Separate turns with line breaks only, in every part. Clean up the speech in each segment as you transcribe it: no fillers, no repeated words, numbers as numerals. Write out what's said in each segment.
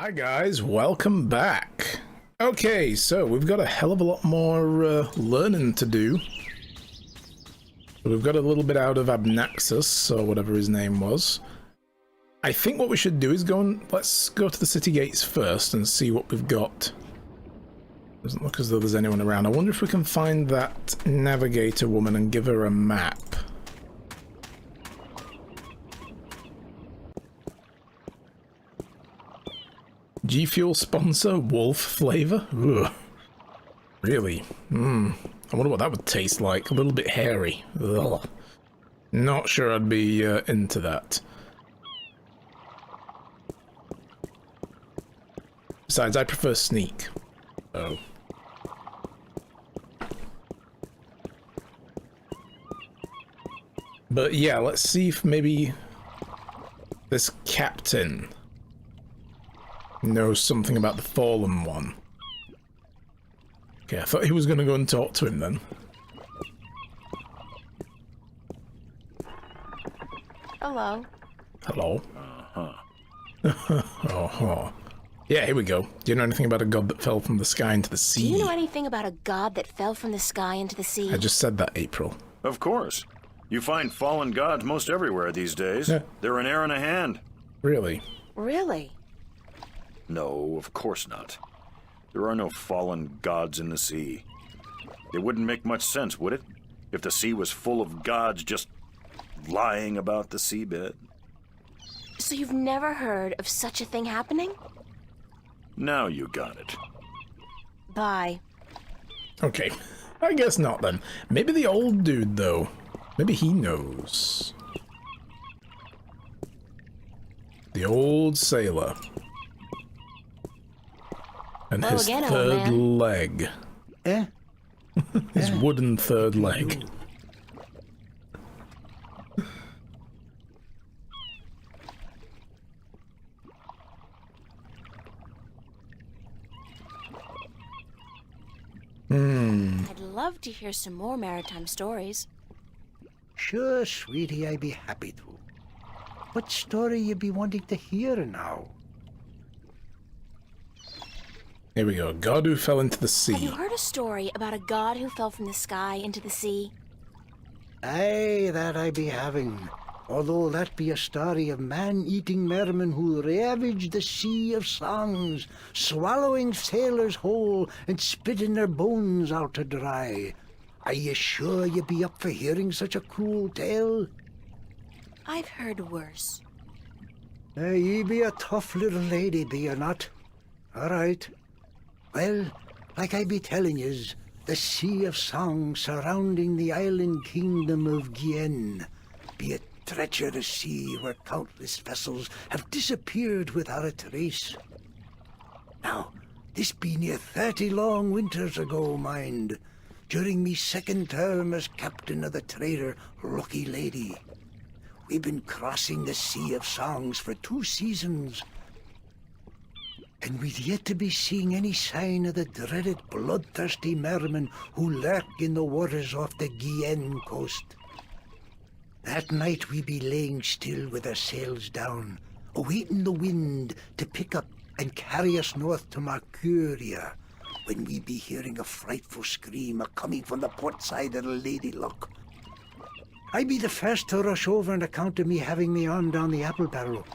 Hi guys, welcome back. Okay, so we've got a hell of a lot more learning to do. We've got a little bit out of Abnaxus, or whatever his name was. I think what we should do is let's go to the city gates first and see what we've got. Doesn't look as though there's anyone around. I wonder if we can find that navigator woman and give her a map. G Fuel sponsor, wolf flavor? Ugh. Really? I wonder what that would taste like. A little bit hairy. Ugh. Not sure I'd be into that. Besides, I prefer sneak. Oh. But yeah, let's see if maybe this captain knows something about the Fallen One. Okay, I thought he was going to go and talk to him then.
Hello.
Hello. Oh. Yeah, here we go. Do you know anything about a god that fell from the sky into the sea?
Do you know anything about a god that fell from the sky into the sea?
I just said that, April.
Of course. You find fallen gods most everywhere these days.
Yeah.
They're an air and a hand.
Really?
Really?
No, of course not. There are no fallen gods in the sea. It wouldn't make much sense, would it? If the sea was full of gods just lying about the seabed.
So you've never heard of such a thing happening?
Now you got it.
Bye.
Okay. I guess not then. Maybe the old dude, though. Maybe he knows. The old sailor. And
Hello
his
again, old
third
man.
leg.
Eh?
His wooden third leg.
I'd love to hear some more maritime stories.
Sure, sweetie, I'd be happy to. What story you be wanting to hear now?
Here we go. God who fell into the
Have you
sea.
heard a story about a god who fell from the sky into the sea?
Aye, that I be having. Although that be a story of man-eating mermen who ravaged the sea of songs, swallowing sailors whole and spitting their bones out to dry. Are you sure you be up for hearing such a cruel tale?
I've heard worse.
Ye be a tough little lady, be you not? All right. Well, like I be telling yous, the Sea of Song surrounding the island kingdom of Gien be a treacherous sea where countless vessels have disappeared without a trace. Now, this be near 30 long winters ago, mind, during me second term as captain of the trader Lucky Lady. We've been crossing the Sea of Songs for 2 seasons, and we'd yet to be seeing any sign of the dreaded bloodthirsty mermen who lurk in the waters off the Gien coast. That night we be laying still with our sails down, awaiting the wind to pick up and carry us north to Mercuria, when we be hearing a frightful scream a-coming from the port side of the Lady Luck. I be the first to rush over on account of me having me arm down the apple barrel.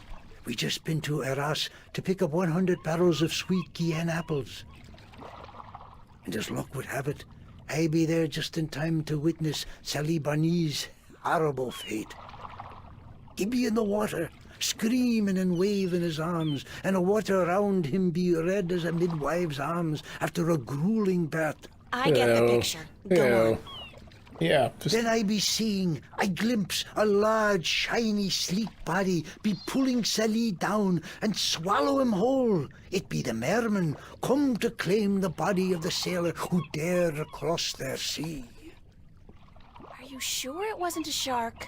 We just been to Arras to pick up 100 barrels of sweet Gien apples. And as luck would have it, I be there just in time to witness Sally Barney's horrible fate. He be in the water, screaming and waving his arms, and the water around him be red as a midwife's arms after a grueling birth.
I get the picture. Go on.
Yeah, just
Then I be seeing, I glimpse a large, shiny, sleek body be pulling Sally down and swallow him whole. It be the mermen come to claim the body of the sailor who dared across their sea.
Are you sure it wasn't a shark?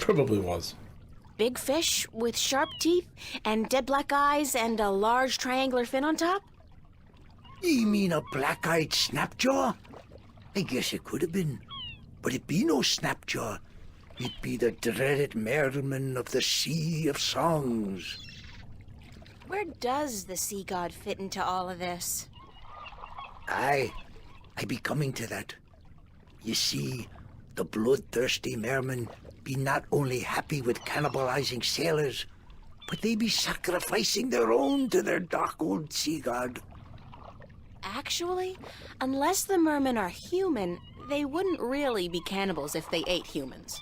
probably was.
Big fish with sharp teeth and dead black eyes and a large triangular fin on top?
Ye mean a black-eyed snapjaw? I guess it could have been, but it be no snapjaw. It be the dreaded merman of the Sea of Songs.
Where does the sea god fit into all of this?
I be coming to that. You see, the bloodthirsty mermen be not only happy with cannibalizing sailors, but they be sacrificing their own to their dark old sea god.
Actually, unless the mermen are human, they wouldn't really be cannibals if they ate humans.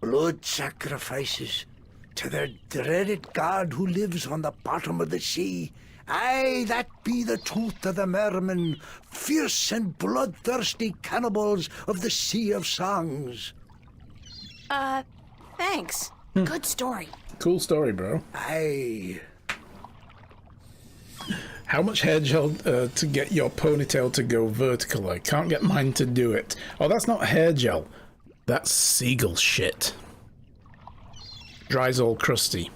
Blood sacrifices to their dreaded god who lives on the bottom of the sea. Aye, that be the truth of the mermen, fierce and bloodthirsty cannibals of the Sea of Songs.
Thanks. Good story.
Cool story, bro.
Aye.
How much hair gel to get your ponytail to go vertical? I can't get mine to do it. Oh, that's not hair gel. That's seagull shit. Dries all crusty.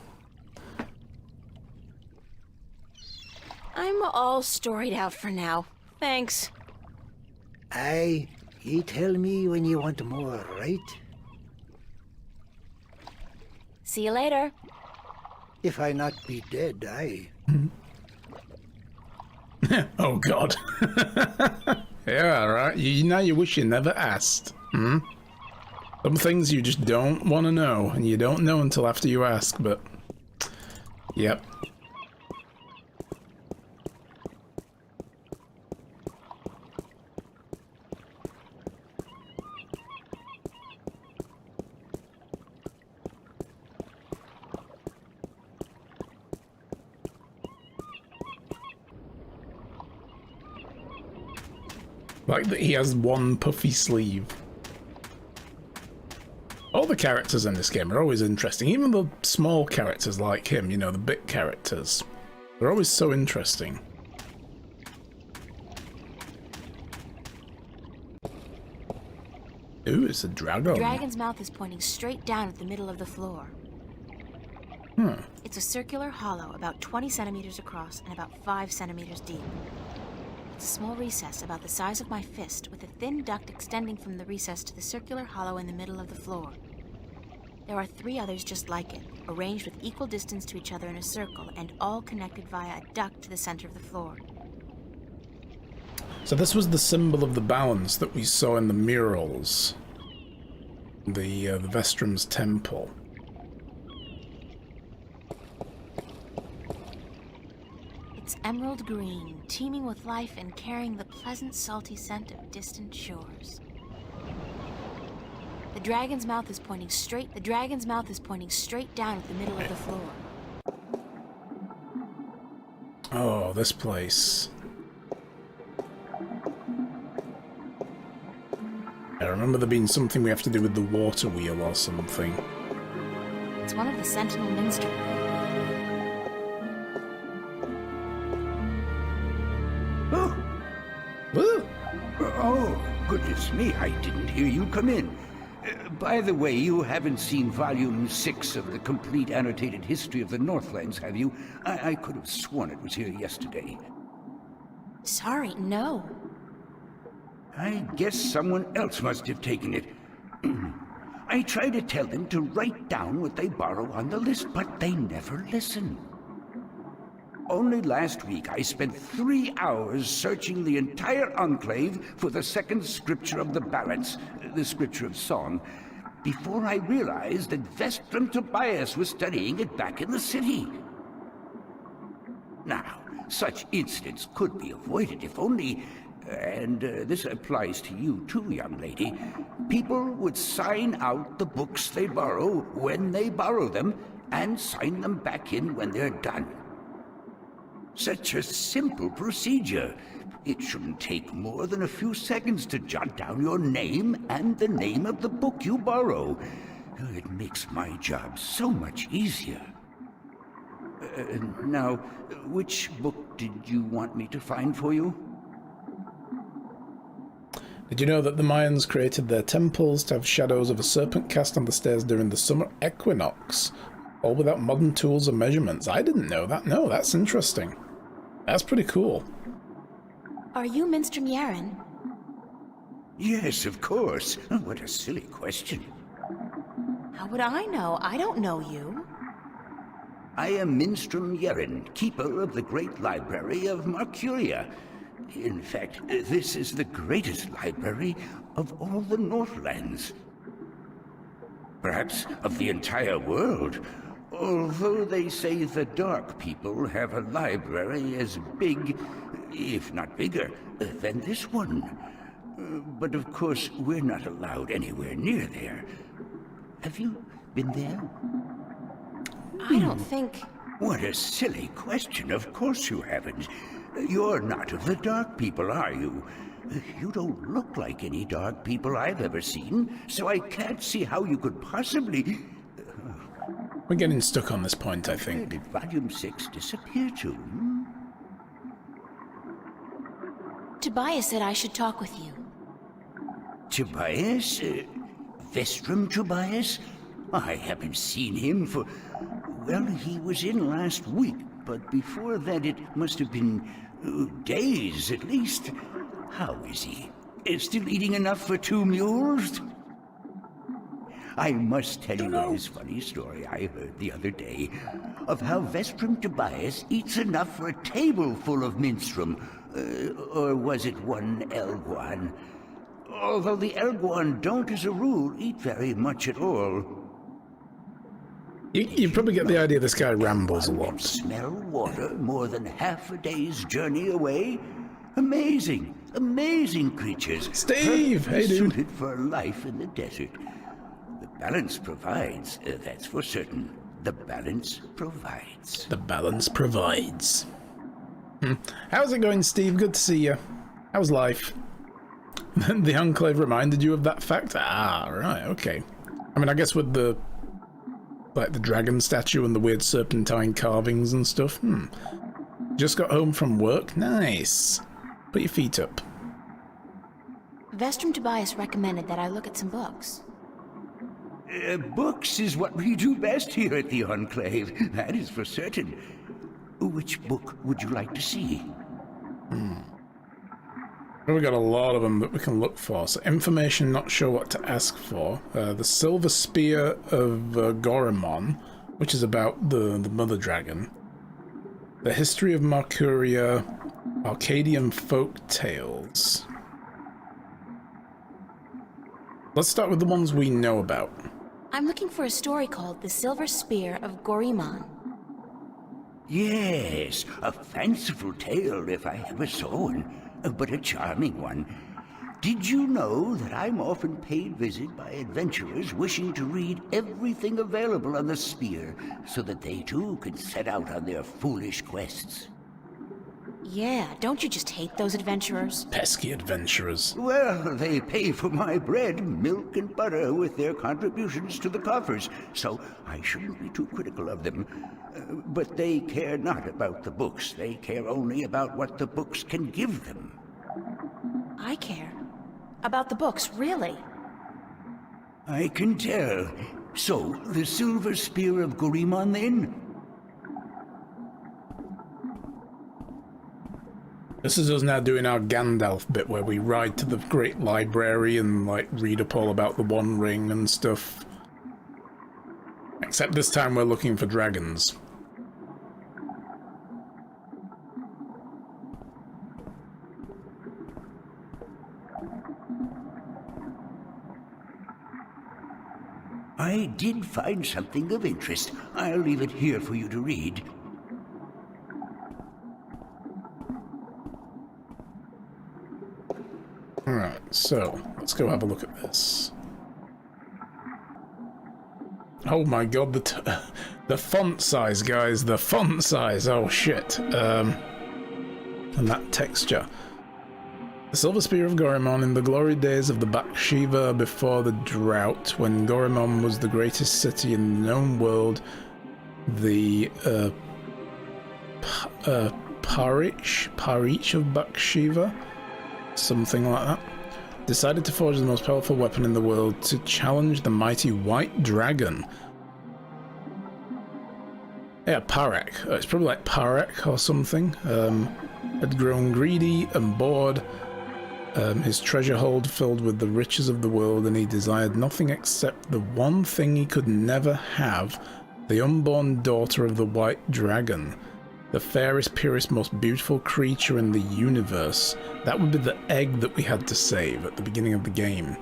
I'm all storied out for now. Thanks.
Aye, ye tell me when you want more, right?
See you later.
If I not be dead, aye.
Oh, God. Yeah, right. Now you wish you never asked. Some things you just don't want to know, and you don't know until after you ask, but... Yep. Like that he has one puffy sleeve. All the characters in this game are always interesting. Even the small characters like him, you know, the bit characters. They're always so interesting. Ooh, it's a dragon.
The dragon's mouth is pointing straight down at the middle of the floor. It's a circular hollow about 20 centimeters across and about 5 centimeters deep. It's a small recess about the size of my fist with a thin duct extending from the recess to the circular hollow in the middle of the floor. There are 3 others just like it, arranged with equal distance to each other in a circle and all connected via a duct to the center of the floor.
So this was the symbol of the balance that we saw in the murals. The Vestrum's temple.
It's emerald green, teeming with life and carrying the pleasant salty scent of distant shores. The dragon's mouth is pointing straight down at the middle of the floor.
Oh, this place. I remember there being something we have to do with the water wheel or something.
It's one of the Sentinel Minster.
Woo!
Oh, goodness me, I didn't hear you come in. By the way, you haven't seen Volume 6 of the Complete Annotated History of the Northlands, have you? I could have sworn it was here yesterday.
Sorry, no.
I guess someone else must have taken it. I try to tell them to write down what they borrow on the list, but they never listen. Only last week I spent 3 hours searching the entire Enclave for the second scripture of the ballads, the scripture of song, before I realized that Vestrum Tobias was studying it back in the city. Now, such incidents could be avoided if only, and this applies to you too, young lady, people would sign out the books they borrow when they borrow them and sign them back in when they're done. Such a simple procedure. It shouldn't take more than a few seconds to jot down your name and the name of the book you borrow. It makes my job so much easier. Now, which book did you want me to find for you?
Did you know that the Mayans created their temples to have shadows of a serpent cast on the stairs during the summer equinox? All without modern tools or measurements. I didn't know that. No, that's interesting. That's pretty cool.
Are you Minstrom Yaren?
Yes, of course. Oh, what a silly question.
How would I know? I don't know you.
I am Minstrom Yeren, keeper of the Great Library of Marcuria. In fact, this is the greatest library of all the Northlands. Perhaps of the entire world, although they say the Dark People have a library as big, if not bigger, than this one. But of course, we're not allowed anywhere near there. Have you been there?
I don't think...
What a silly question. Of course you haven't. You're not of the Dark People, are you? You don't look like any Dark People I've ever seen, so I can't see how you could possibly...
We're getting stuck on this point, I
Where
think.
did Volume 6 disappear to?
Tobias said I should talk with you.
Tobias? Vestrum Tobias? I haven't seen him for... Well, he was in last week, but before that it must have been days at least. How is he? Still eating enough for 2 mules? I must tell you this funny story I heard the other day of how Vestrum Tobias eats enough for a table full of minstrum. Or was it one Elguan? Although the Elguan don't, as a rule, eat very much at all.
You probably get the idea this guy rambles a lot.
Smell water more than half a day's journey away? Amazing, amazing creatures.
Steve! Hey, dude.
Suited for life in the desert. The balance provides, that's for certain. The balance provides.
The balance provides. How's it going, Steve? Good to see you. How's life? The Enclave reminded you of that fact? Ah, right, okay. I mean, I guess with the... like the dragon statue and the weird serpentine carvings and stuff. Just got home from work? Nice. Put your feet up.
Vestrum Tobias recommended that I look at some books.
Books is what we do best here at the Enclave. That is for certain. Which book would you like to see?
We got a lot of them that we can look for. So information, not sure what to ask for. The Silver Spear of Gorimon, which is about the Mother Dragon. The History of Marcuria, Arcadian Folk Tales. Let's start with the ones we know about.
I'm looking for a story called The Silver Spear of Gorimon.
Yes, a fanciful tale if I ever saw one. But a charming one. Did you know that I'm often paid visit by adventurers wishing to read everything available on the spear so that they too can set out on their foolish quests?
Yeah, don't you just hate those adventurers?
Pesky adventurers.
Well, they pay for my bread, milk, and butter with their contributions to the coffers, so I shouldn't be too critical of them. But they care not about the books. They care only about what the books can give them.
I care. About the books, really.
I can tell. So, the Silver Spear of Gorimon, then?
This is us now doing our Gandalf bit where we ride to the Great Library and, like, read up all about the One Ring and stuff. Except this time we're looking for dragons.
I did find something of interest. I'll leave it here for you to read.
Alright, so, let's go have a look at this. Oh my god, the font size, guys, the font size, oh shit. And that texture. The Silver Spear of Gorimon in the glory days of the Bakshiva before the drought, when Gorimon was the greatest city in the known world, the Parich of Bakshiva, something like that, decided to forge the most powerful weapon in the world to challenge the mighty White Dragon. Yeah, Parek. It's probably like Parek or something. Had grown greedy and bored. His treasure hold filled with the riches of the world, and he desired nothing except the one thing he could never have, the unborn daughter of the White Dragon. The fairest, purest, most beautiful creature in the universe. That would be the egg that we had to save at the beginning of the game.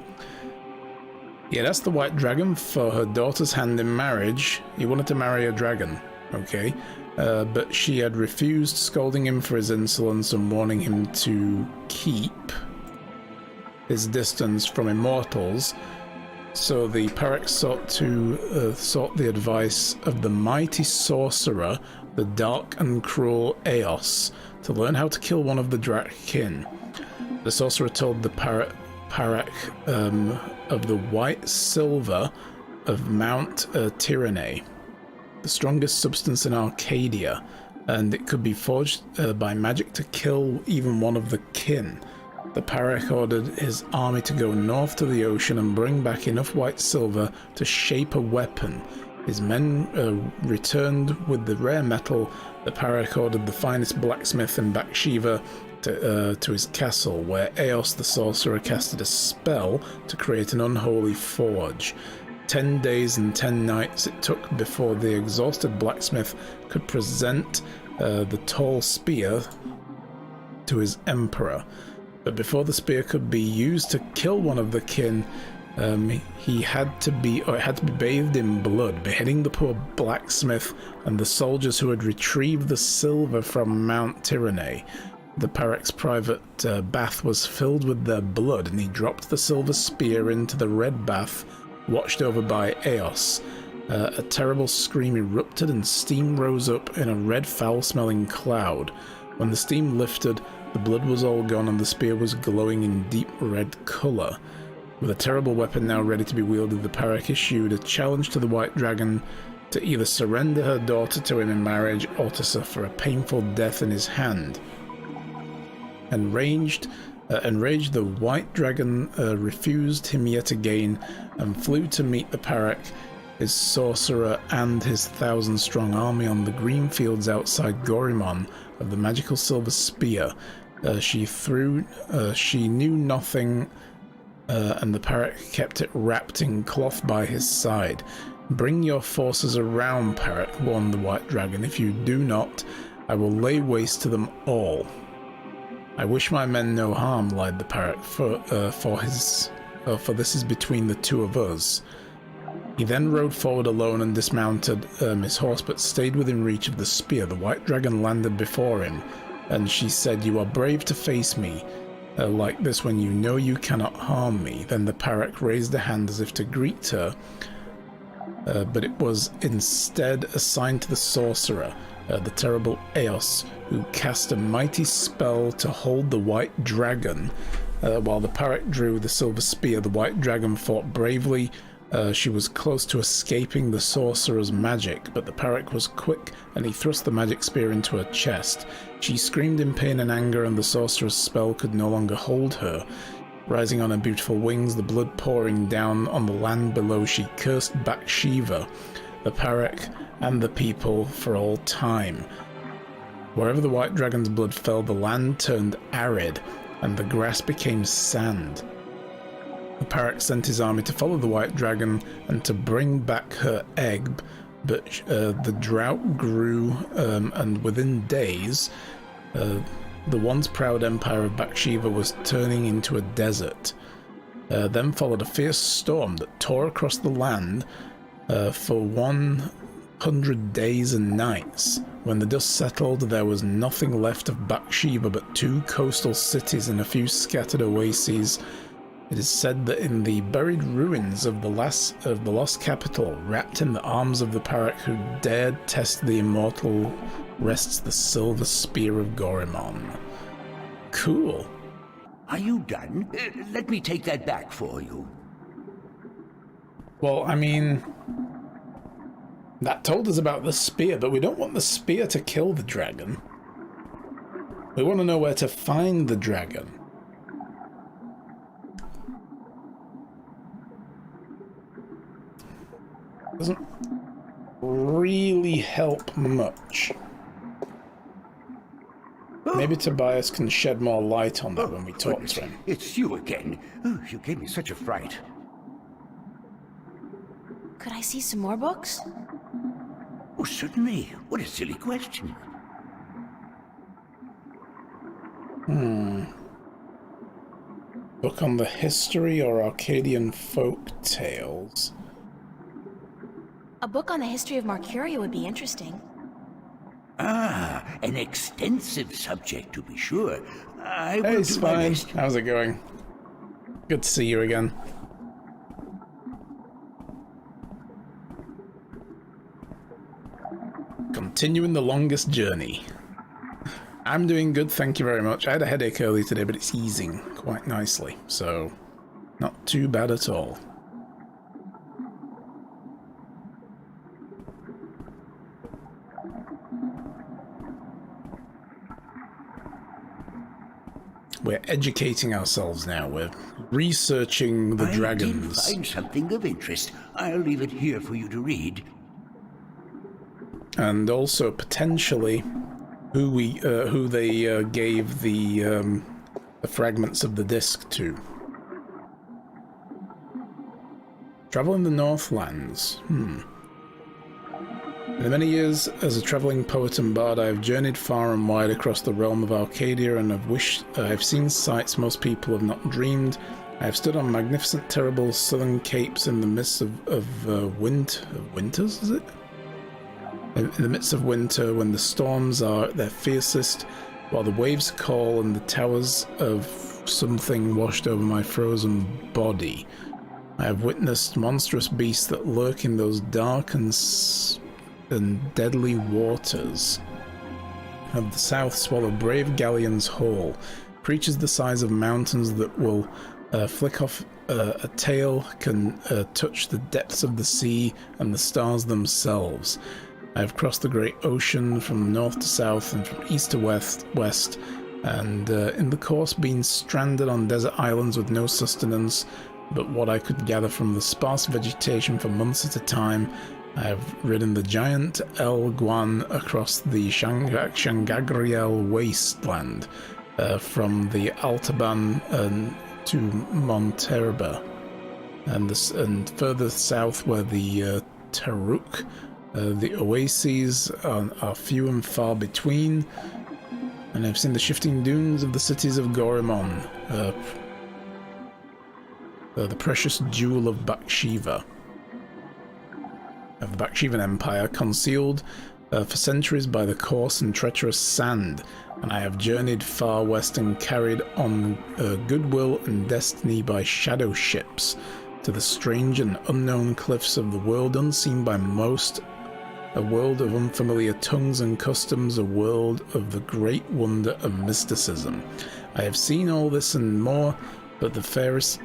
He had asked the White Dragon for her daughter's hand in marriage. He wanted to marry a dragon, okay? But she had refused, scolding him for his insolence and warning him to keep his distance from immortals. So the Parak sought the advice of the mighty sorcerer, the dark and cruel Eos, to learn how to kill one of the Drakkin. The sorcerer told the Parak of the white silver of Mount Tyranny, the strongest substance in Arcadia, and it could be forged by magic to kill even one of the kin. The Parak ordered his army to go north to the ocean and bring back enough white silver to shape a weapon. His men returned with the rare metal. The Parak ordered the finest blacksmith in Bathsheba to his castle, where Eos the sorcerer casted a spell to create an unholy forge. 10 days and 10 nights it took before the exhausted blacksmith could present the tall spear to his emperor. But before the spear could be used to kill one of the kin, it had to be bathed in blood, beheading the poor blacksmith and the soldiers who had retrieved the silver from Mount Tyranny. The Parak's private bath was filled with their blood, and he dropped the silver spear into the red bath, watched over by Eos. A terrible scream erupted, and steam rose up in a red, foul-smelling cloud. When the steam lifted, the blood was all gone, and the spear was glowing in deep red colour. With a terrible weapon now ready to be wielded, the Parak issued a challenge to the White Dragon to either surrender her daughter to him in marriage or to suffer a painful death in his hand. Enraged, the White Dragon refused him yet again and flew to meet the Parak, his sorcerer, and his 1,000-strong army on the green fields outside Gorimon of the magical silver spear. She knew nothing, and the Parak kept it wrapped in cloth by his side. "Bring your forces around, Parak," warned the White Dragon. "If you do not, I will lay waste to them all." "I wish my men no harm," lied the Parak, for this is between the two of us. He then rode forward alone and dismounted his horse, but stayed within reach of the spear. The White Dragon landed before him, and she said, "You are brave to face me like this when you know you cannot harm me." Then the Parak raised a hand as if to greet her, but it was instead assigned to the sorcerer, the terrible Eos, who cast a mighty spell to hold the White Dragon. While the Parak drew the silver spear, the White Dragon fought bravely. She was close to escaping the sorcerer's magic, but the Parak was quick, and he thrust the magic spear into her chest. She screamed in pain and anger, and the sorcerer's spell could no longer hold her. Rising on her beautiful wings, the blood pouring down on the land below, she cursed Bathsheba, the Parak, and the people for all time. Wherever the White Dragon's blood fell, the land turned arid, and the grass became sand. The Parak sent his army to follow the White Dragon and to bring back her egg, but the drought grew, and within days, the once proud empire of Bathsheba was turning into a desert. Then followed a fierce storm that tore across the land for 100 days and nights. When the dust settled, there was nothing left of Bathsheba but 2 coastal cities and a few scattered oases. It is said that in the buried ruins of the lost capital, wrapped in the arms of the Parak who dared test the immortal, rests the silver spear of Gorimon. Cool.
Are you done? Let me take that back for you.
Well, I mean, that told us about the spear, but we don't want the spear to kill the dragon. We want to know where to find the dragon. Doesn't really help much. Maybe Tobias can shed more light on that when we talk to him.
It's you again. Oh, you gave me such a fright.
Could I see some more books?
Oh, certainly. What a silly question.
Book on the history or Arcadian folk tales.
A book on the history of Marcuria would be interesting.
Ah, an extensive subject, to be sure. I will
Hey,
do my
Spine.
best.
How's it going? Good to see you again. Continuing the longest journey. I'm doing good, thank you very much. I had a headache earlier today, but it's easing quite nicely, so not too bad at all. We're educating ourselves now. We're researching the dragons.
I did find something of interest. I'll leave it here for you to read.
And also potentially who they gave the fragments of the disc to. Travel in the Northlands. In the many years as a travelling poet and bard, I have journeyed far and wide across the realm of Arcadia, and I've seen sights most people have not dreamed. I have stood on magnificent, terrible southern capes in the midst of winters, is it? In the midst of winter, when the storms are at their fiercest, while the waves call and the towers of something washed over my frozen body. I have witnessed monstrous beasts that lurk in those dark and deadly waters of the south swallow brave galleons whole, creatures the size of mountains that will flick off a tail, can touch the depths of the sea and the stars themselves. I have crossed the great ocean from north to south and from east to west, and in the course been stranded on desert islands with no sustenance but what I could gather from the sparse vegetation for months at a time. I have ridden the giant El Guan across the Shangagriel wasteland, from the Altaban to Monterba, and further south where the Taruk. The oases are few and far between, and I've seen the shifting dunes of the cities of Gorimon, the precious jewel of Bakshiva, of the Bakshivan Empire, concealed for centuries by the coarse and treacherous sand, and I have journeyed far west and carried on goodwill and destiny by shadow ships to the strange and unknown cliffs of the world unseen by most, a world of unfamiliar tongues and customs, a world of the great wonder of mysticism. I have seen all this and more, but the fairest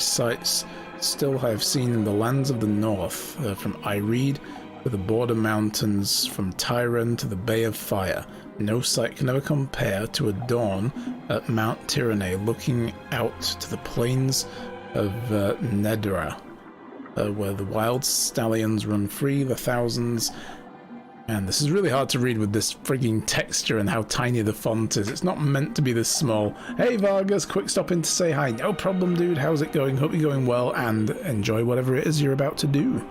sights still I have seen in the lands of the north, from Ireed to the border mountains, from Tyran to the Bay of Fire. No sight can ever compare to a dawn at Mount Tyranny, looking out to the plains of Nedra, where the wild stallions run free, the thousands. And this is really hard to read with this frigging texture and how tiny the font is. It's not meant to be this small. Hey Vargas, quick stop in to say hi. No problem, dude. How's it going? Hope you're going well and enjoy whatever it is you're about to do.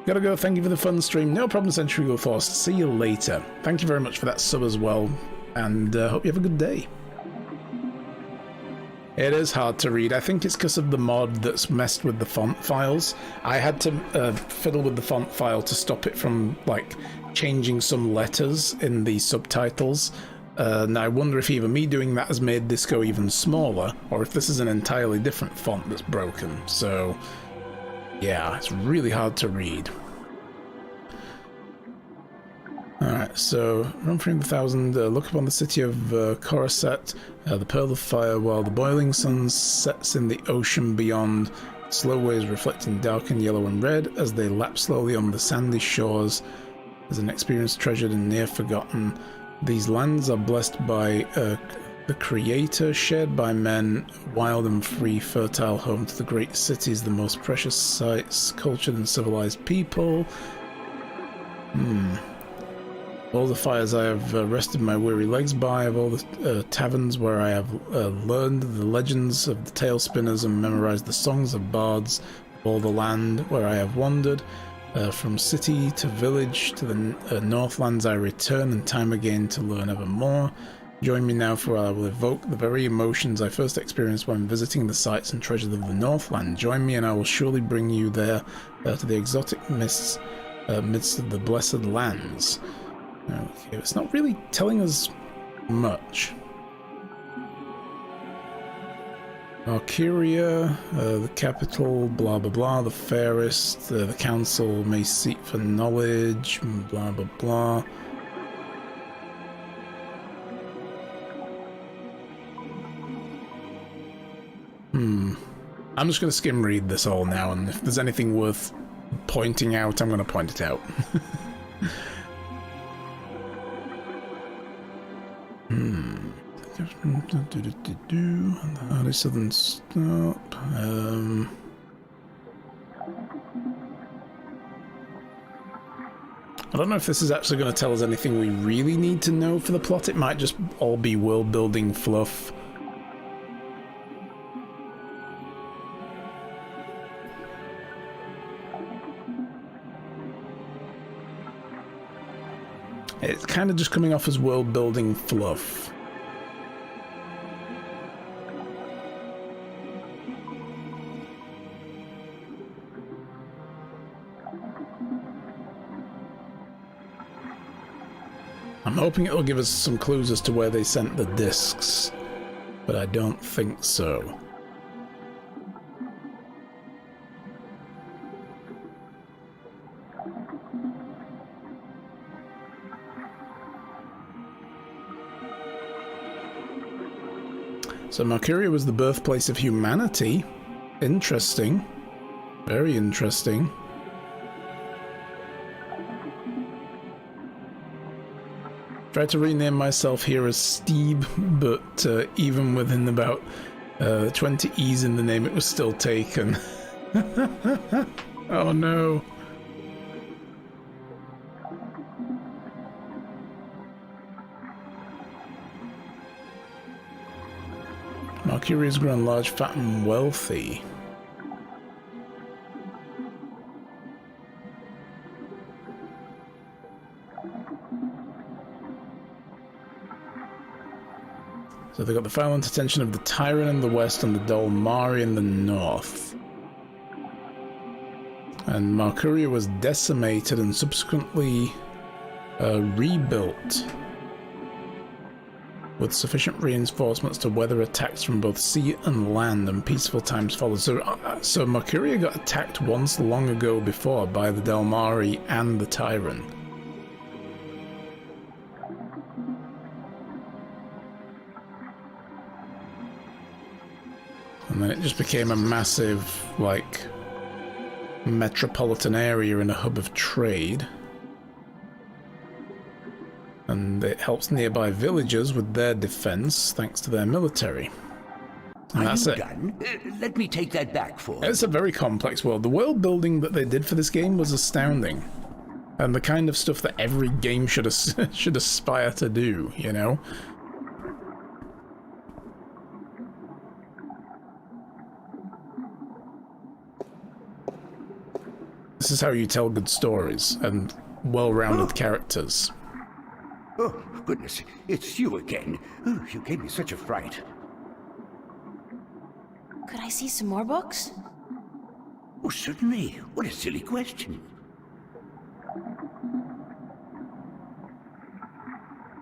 Gotta go. Thank you for the fun stream. No problem, Century Force. See you later. Thank you very much for that sub as well, and hope you have a good day. It is hard to read. I think it's because of the mod that's messed with the font files. I had to fiddle with the font file to stop it from, like, changing some letters in the subtitles. And I wonder if either me doing that has made this go even smaller, or if this is an entirely different font that's broken. So, yeah, it's really hard to read. Alright, so run through the thousand, look upon the city of Coruscant, the Pearl of Fire, while the boiling sun sets in the ocean beyond, slow waves reflecting dark and yellow and red as they lap slowly on the sandy shores, as an experience treasured and near forgotten. These lands are blessed by the Creator, shared by men, wild and free, fertile home to the great cities, the most precious sights, cultured and civilized people. All the fires I have rested my weary legs by, of all the taverns where I have learned the legends of the tale spinners and memorized the songs of bards, of all the land where I have wandered, From city to village to the Northlands I return, and time again to learn ever more. Join me now, for I will evoke the very emotions I first experienced when visiting the sights and treasures of the Northland. Join me and I will surely bring you there, to the exotic midst of the blessed lands. Okay, it's not really telling us much. Valkyria, the capital, blah blah blah, the fairest, the council may seek for knowledge, blah blah blah. I'm just going to skim read this all now, and if there's anything worth pointing out, I'm going to point it out. The southern stop. I don't know if this is actually going to tell us anything we really need to know for the plot. It might just all be world-building fluff. It's kind of just coming off as world-building fluff. I'm hoping it'll give us some clues as to where they sent the discs, but I don't think so. So Marcuria was the birthplace of humanity. Interesting. Very interesting. Tried to rename myself here as Steve, but even within about 20 E's in the name, it was still taken. Oh no. Marcuria's grown large, fat, and wealthy. So they got the violent attention of the Tyrant in the west and the Dalmari in the north. And Marcuria was decimated and subsequently rebuilt with sufficient reinforcements to weather attacks from both sea and land, and peaceful times followed. So Marcuria got attacked once long ago before by the Dalmari and the Tyrant. And then it just became a massive, like, metropolitan area and a hub of trade. And it helps nearby villagers with their defense, thanks to their military. And that's it.
Done? Let me take that back for
It's a very complex world. The world building that they did for this game was astounding. And the kind of stuff that every game should aspire to do, you know? This is how you tell good stories and well-rounded characters.
Oh, goodness, it's you again. Oh, you gave me such a fright.
Could I see some more books?
Oh, certainly. What a silly question.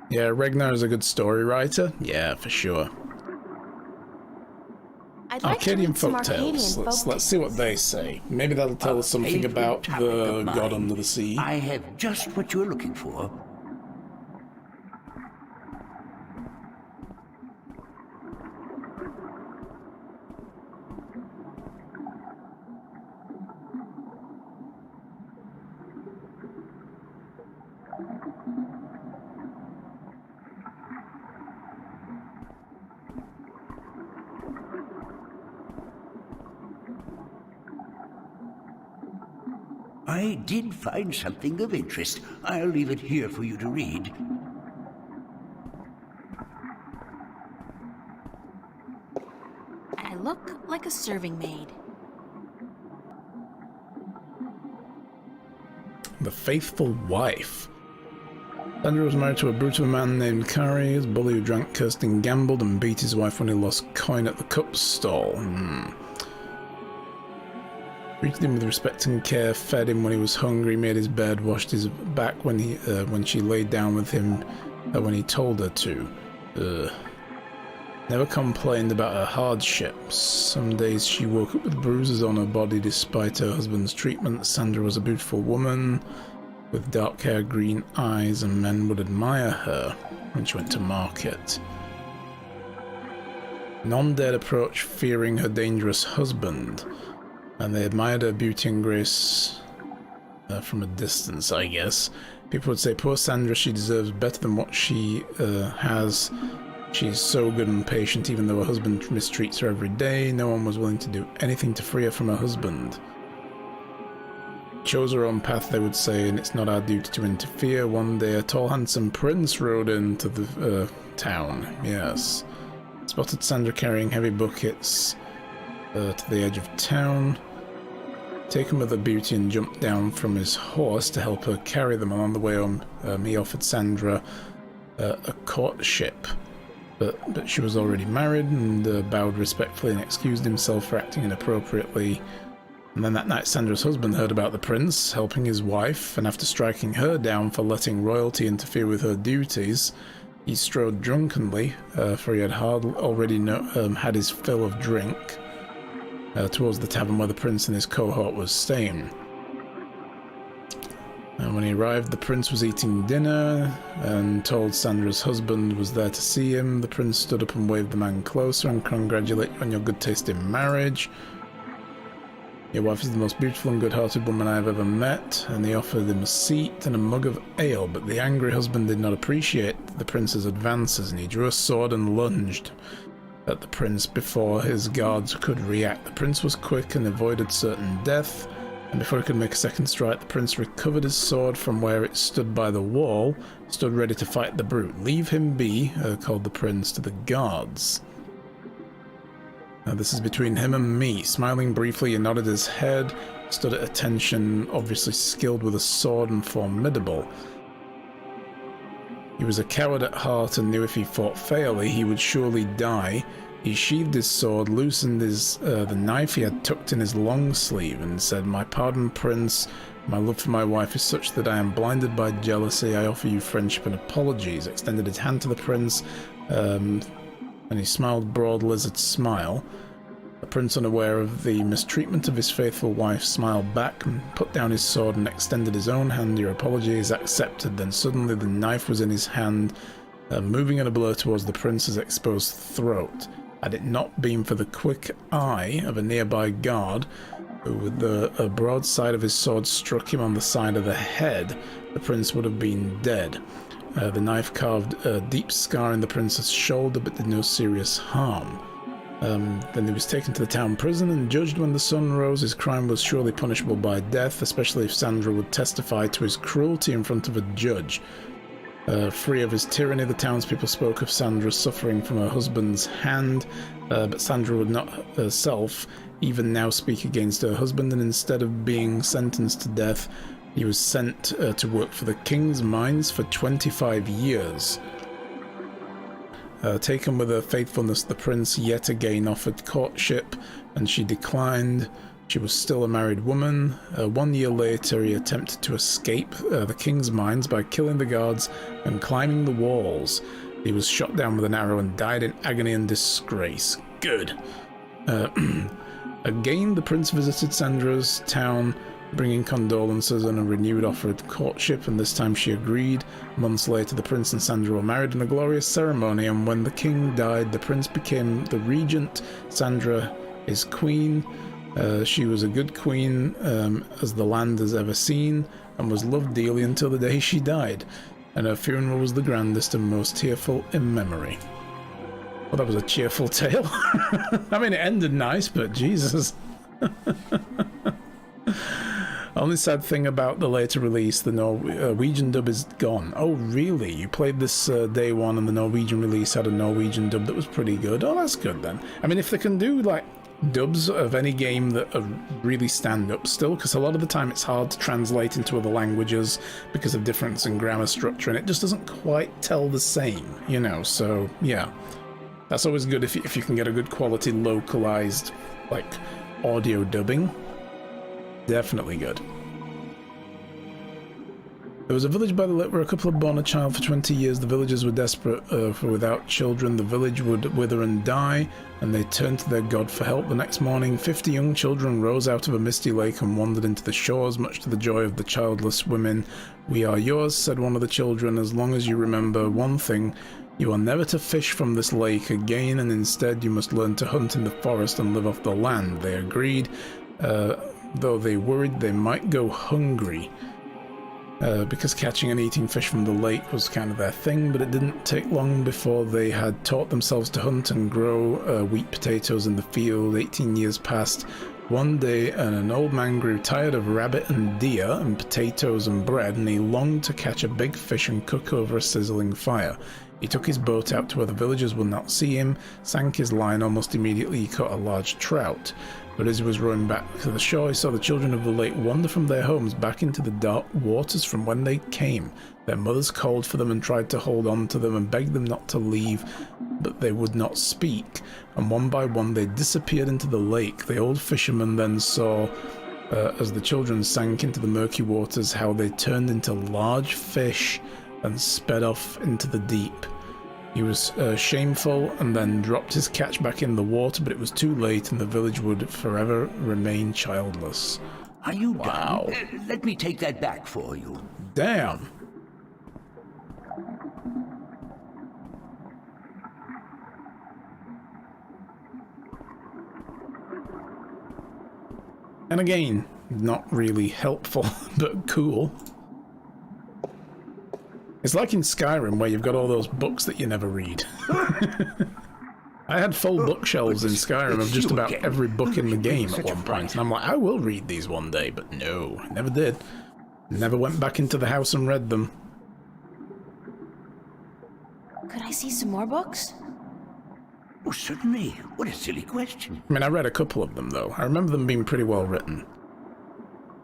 Yeah, Ragnar is a good story writer. Yeah, for sure.
I'd like to
Arcadian
read some
folktales.
Arcadian
Let's see what they say. Maybe that'll tell us something
Favorite
about
topic
the
of
god
mine.
under the sea.
I have just what you're looking for. I did find something of interest. I'll leave it here for you to read.
I look like a serving maid.
The Faithful Wife. Sandra was married to a brute of a man named Kari, a bully who drank, cursed and gambled, and beat his wife when he lost coin at the cup stall. Treated him with respect and care, fed him when he was hungry, made his bed, washed his back when she laid down with him when he told her to. Never complained about her hardships. Some days she woke up with bruises on her body despite her husband's treatment. Sandra was a beautiful woman with dark hair, green eyes, and men would admire her when she went to market. None dared approach, fearing her dangerous husband, and they admired her beauty and grace from a distance, I guess. People would say, poor Sandra, she deserves better than what she has. She's so good and patient, even though her husband mistreats her every day. No one was willing to do anything to free her from her husband. Chose her own path, they would say, and it's not our duty to interfere. One day, a tall, handsome prince rode into the town. Yes. Spotted Sandra carrying heavy buckets to the edge of town. Taken with her beauty and jumped down from his horse to help her carry them. On the way home, he offered Sandra a courtship. But she was already married, and bowed respectfully and excused himself for acting inappropriately. And then that night Sandra's husband heard about the prince helping his wife, and after striking her down for letting royalty interfere with her duties, he strode drunkenly, for he had already had his fill of drink, towards the tavern where the prince and his cohort was staying. And when he arrived, the prince was eating dinner and told Sandra's husband was there to see him. The prince stood up and waved the man closer and congratulated you on your good taste in marriage. Your wife is the most beautiful and good-hearted woman I have ever met, and he offered him a seat and a mug of ale, but the angry husband did not appreciate the prince's advances, and he drew a sword and lunged at the prince before his guards could react. The prince was quick and avoided certain death, and before he could make a second strike, the prince recovered his sword from where it stood by the wall, stood ready to fight the brute. Leave him be, called the prince to the guards. Now this is between him and me. Smiling briefly, he nodded his head, stood at attention, obviously skilled with a sword and formidable. He was a coward at heart and knew if he fought fairly, he would surely die. He sheathed his sword, loosened the knife he had tucked in his long sleeve, and said, "My pardon, Prince. My love for my wife is such that I am blinded by jealousy. I offer you friendship and apologies." Extended his hand to the prince, and he smiled a broad lizard smile. The prince, unaware of the mistreatment of his faithful wife, smiled back and put down his sword and extended his own hand. "Your apology is accepted." Then suddenly the knife was in his hand, moving at a blow towards the prince's exposed throat. Had it not been for the quick eye of a nearby guard, who with the broadside of his sword struck him on the side of the head, the prince would have been dead. The knife carved a deep scar in the prince's shoulder, but did no serious harm. Then he was taken to the town prison and judged when the sun rose. His crime was surely punishable by death, especially if Sandra would testify to his cruelty in front of a judge. Free of his tyranny, the townspeople spoke of Sandra suffering from her husband's hand, but Sandra would not herself even now speak against her husband, and instead of being sentenced to death, he was sent to work for the king's mines for 25 years. Taken with her faithfulness, the prince yet again offered courtship, and she declined. She was still a married woman. 1 year later, he attempted to escape the king's mines by killing the guards and climbing the walls. He was shot down with an arrow and died in agony and disgrace. Good. Again, the prince visited Sandra's town, bringing condolences and a renewed offer of courtship, and this time she agreed. Months later, the prince and Sandra were married in a glorious ceremony, and when the king died, the prince became the regent. Sandra is queen. She was a good queen as the land has ever seen, and was loved dearly until the day she died, and her funeral was the grandest and most tearful in memory. Well, that was a cheerful tale. I mean, it ended nice, but Jesus. Only sad thing about the later release, the Norwegian dub is gone. Oh, really? You played this day one and the Norwegian release had a Norwegian dub that was pretty good? Oh, that's good then. I mean, if they can do, like, dubs of any game that are really stand up still, because a lot of the time it's hard to translate into other languages because of difference in grammar structure, and it just doesn't quite tell the same, you know. So yeah, that's always good if you can get a good quality localized like audio dubbing. Definitely good. There was a village by the lake where a couple had borne a child for 20 years. The villagers were desperate, for without children the village would wither and die, and they turned to their god for help. The next morning, 50 young children rose out of a misty lake and wandered into the shores, much to the joy of the childless women. "We are yours," said one of the children, "as long as you remember one thing. You are never to fish from this lake again, and instead you must learn to hunt in the forest and live off the land." They agreed, though they worried they might go hungry. Because catching and eating fish from the lake was kind of their thing, but it didn't take long before they had taught themselves to hunt and grow wheat potatoes in the field. 18 years passed. One day, an old man grew tired of rabbit and deer and potatoes and bread, and he longed to catch a big fish and cook over a sizzling fire. He took his boat out to where the villagers would not see him, sank his line. Almost immediately he caught a large trout. But as he was rowing back to the shore, he saw the children of the lake wander from their homes back into the dark waters from when they came. Their mothers called for them and tried to hold on to them and begged them not to leave, but they would not speak, and one by one they disappeared into the lake. The old fisherman then saw, as the children sank into the murky waters, how they turned into large fish and sped off into the deep. He was shameful and then dropped his catch back in the water, but it was too late and the village would forever remain childless.
Are you
Wow.
done? Let me take that back for you.
Damn. And again, not really helpful, but cool. It's like in Skyrim, where you've got all those books that you never read. I had full bookshelves in Skyrim of just about every book in the game at one point, and I'm like, I will read these one day, but no, I never did. Never went back into the house and read them.
Could I see some more books?
Oh, certainly. What a silly question.
I mean, I read a couple of them, though. I remember them being pretty well written.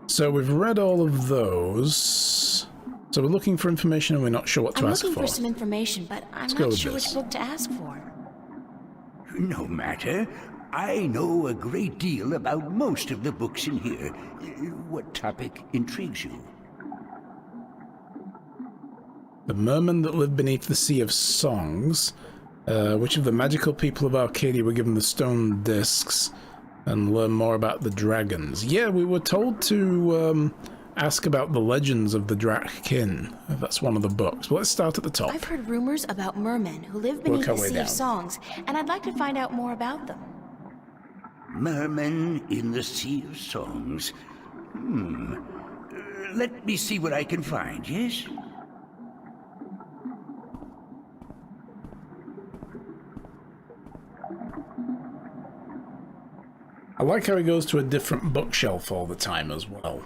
So we've read all of those. So we're looking for information and we're not sure what to ask for.
I'm looking for some information, but I'm not sure which book to ask for.
No matter. I know a great deal about most of the books in here. What topic intrigues you?
The mermen that live beneath the Sea of Songs. Which of the magical people of Arcadia were given the stone discs, and learn more about the dragons. Yeah, we were told to ask about the legends of the Drakkin. That's one of the books. But let's start at the top.
I've heard rumors about mermen who live beneath the Sea of Songs, and I'd like to find out more about them.
Mermen in the Sea of Songs. Let me see what I can find, yes?
I like how he goes to a different bookshelf all the time as well.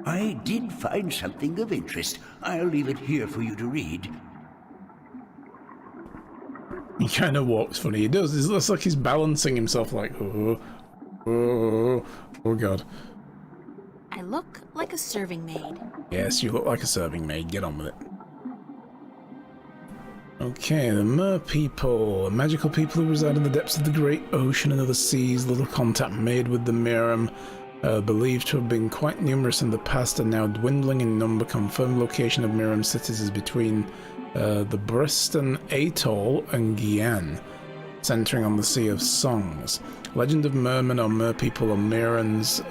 I did find something of interest. I'll leave it here for you to read.
He kind of walks funny. He does. It looks like he's balancing himself like, oh God.
I look like a serving maid.
Yes, you look like a serving maid. Get on with it. Okay, the Mer people. Magical people who reside in the depths of the great ocean and other seas. Little contact made with the Miram. Believed to have been quite numerous in the past and now dwindling in number. Confirmed location of Miram cities is between the Briston Atoll and Guyane, centering on the Sea of Songs. Legend of mermen or mer people or Mirans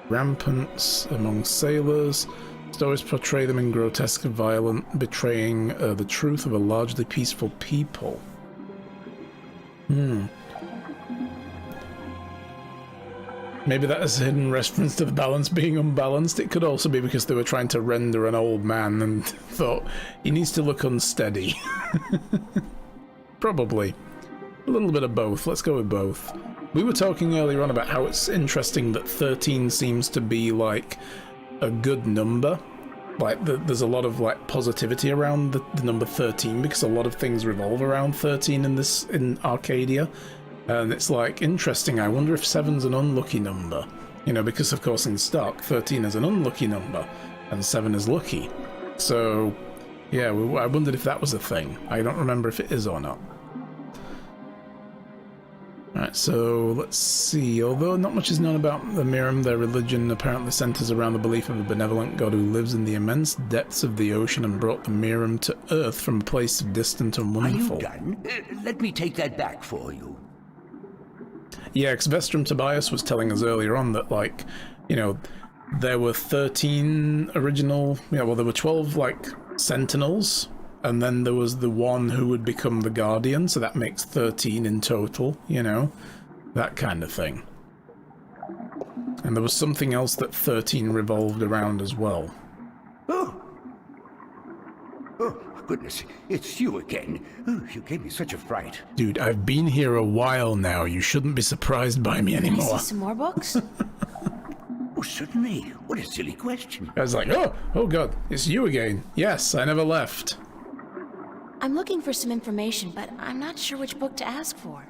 rampant among sailors. Stories portray them in grotesque and violent, betraying the truth of a largely peaceful people. Maybe that is a hidden reference to the balance being unbalanced. It could also be because they were trying to render an old man and thought he needs to look unsteady. Probably. A little bit of both. Let's go with both. We were talking earlier on about how it's interesting that 13 seems to be like a good number like there's a lot of like positivity around the number 13 because a lot of things revolve around 13 in Arcadia, and it's like interesting. I wonder if 7's an unlucky number, you know, because of course in Stark 13 is an unlucky number and 7 is lucky. So yeah, I wondered if that was a thing. I don't remember if it is or not. Alright, so let's see. Although not much is known about the Mirim, their religion apparently centers around the belief of a benevolent god who lives in the immense depths of the ocean and brought the Mirim to Earth from a place distant and wonderful.
Are you done? Let me take that back for you.
Yeah, because Vestrum Tobias was telling us earlier on that, like, you know, there were 13 original, there were 12, like, Sentinels, and then there was the one who would become the Guardian, so that makes 13 in total, you know, that kind of thing. And there was something else that 13 revolved around as well.
Oh, goodness, it's you again. Oh, you gave me such a fright.
Dude, I've been here a while now. You shouldn't be surprised by me
Can I
anymore.
see some more books?
Oh, certainly. What a silly question.
I was like, oh god, it's you again. Yes, I never left.
I'm looking for some information, but I'm not sure which book to ask for.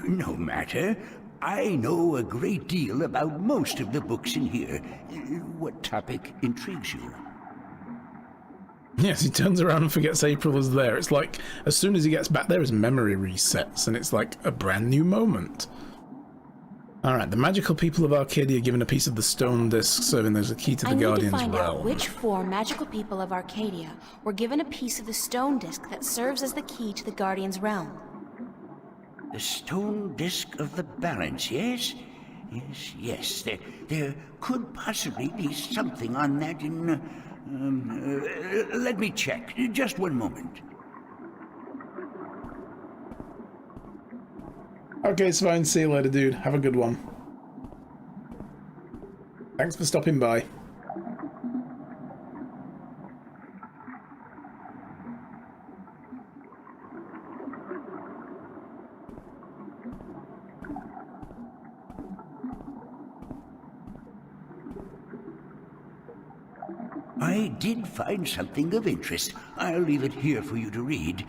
No matter. I know a great deal about most of the books in here. What topic intrigues you?
Yes, he turns around and forgets April is there. It's like, as soon as he gets back there, his memory resets, and it's like a brand new moment. Alright, the magical people of Arcadia are given a piece of the stone disc serving as a key to the Guardian's realm.
I need to find out which 4 magical people of Arcadia were given a piece of the stone disc that serves as the key to the Guardian's realm.
The stone disc of the balance, yes? Yes. There could possibly be something on that in... let me check. Just one moment.
Okay, it's fine. See you later, dude. Have a good one. Thanks for stopping by.
I did find something of interest. I'll leave it here for you to read.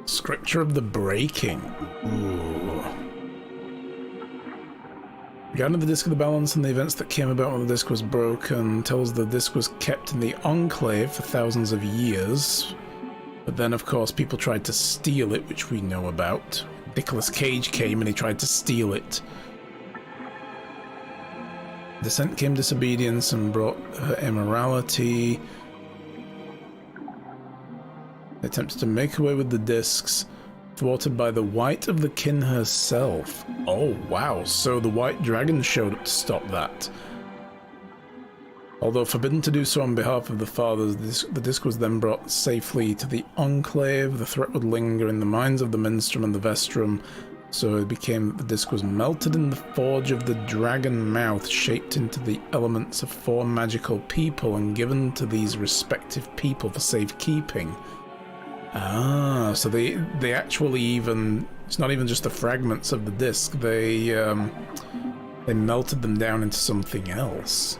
Scripture of the Breaking. Ooh. Regarding the Disc of the Balance and the events that came about when the disc was broken, tells the disc was kept in the Enclave for thousands of years. But then, of course, people tried to steal it, which we know about. Nicolas Cage came and he tried to steal it. Descent came disobedience and brought immorality. They attempted to make away with the discs, thwarted by the White of the Kin herself. Oh, wow, so the White Dragon showed up to stop that. Although forbidden to do so on behalf of the Fathers, the disc was then brought safely to the Enclave. The threat would linger in the minds of the Minstrum and the Vestrum, so it became that the disc was melted in the forge of the Dragon Mouth, shaped into the elements of 4 magical people, and given to these respective people for safekeeping. Ah, so they actually even... It's not even just the fragments of the disc, they melted them down into something else.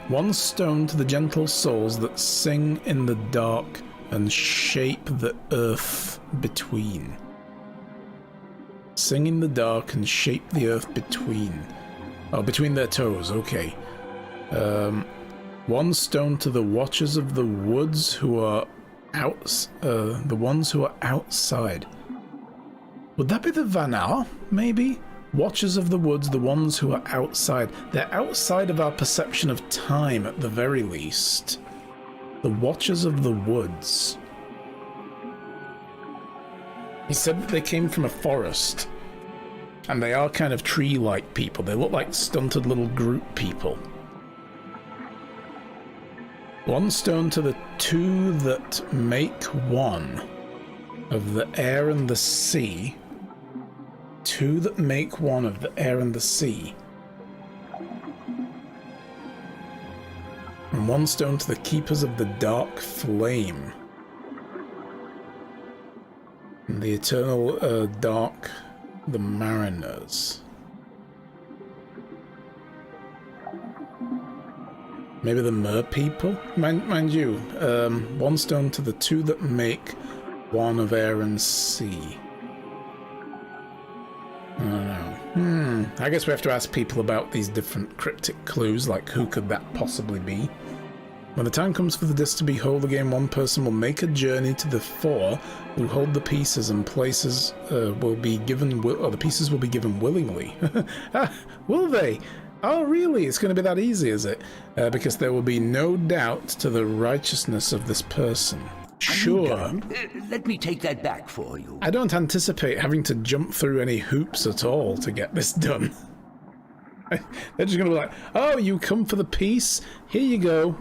1 stone to the gentle souls that sing in the dark and shape the earth between. Sing in the dark and shape the earth between. Oh, between their toes, okay. 1 stone to the Watchers of the Woods who are the ones who are outside. Would that be the Vanar, maybe? Watchers of the Woods, the ones who are outside. They're outside of our perception of time, at the very least. The Watchers of the Woods. He said that they came from a forest. And they are kind of tree-like people. They look like stunted little group people. 1 stone to the 2 that make 1 of the air and the sea. 2 that make 1 of the air and the sea. And 1 stone to the Keepers of the Dark Flame. And the eternal dark, the mariners. Maybe the mer people? Mind you, one stone to the two that make one of air and sea. I don't know. I guess we have to ask people about these different cryptic clues, like who could that possibly be? When the time comes for the disc to be whole again, one person will make a journey to the four who hold the pieces, and places will be given, or the pieces will be given willingly. Will they? Oh, really? It's going to be that easy, is it? Because there will be no doubt to the righteousness of this person. Sure.
Let me take that back for you.
I don't anticipate having to jump through any hoops at all to get this done. They're just going to be like, oh, you come for the piece? Here you go.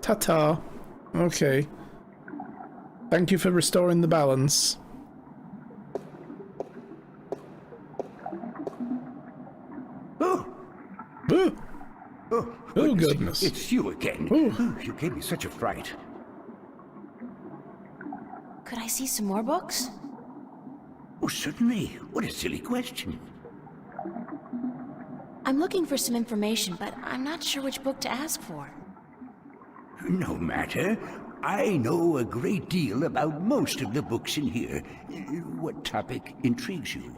Ta-ta. Okay. Thank you for restoring the balance. Boo! Oh, goodness.
It's you again.
Ooh.
You gave me such a fright.
Could I see some more books?
Oh, certainly. What a silly question.
I'm looking for some information, but I'm not sure which book to ask for.
No matter. I know a great deal about most of the books in here. What topic intrigues you?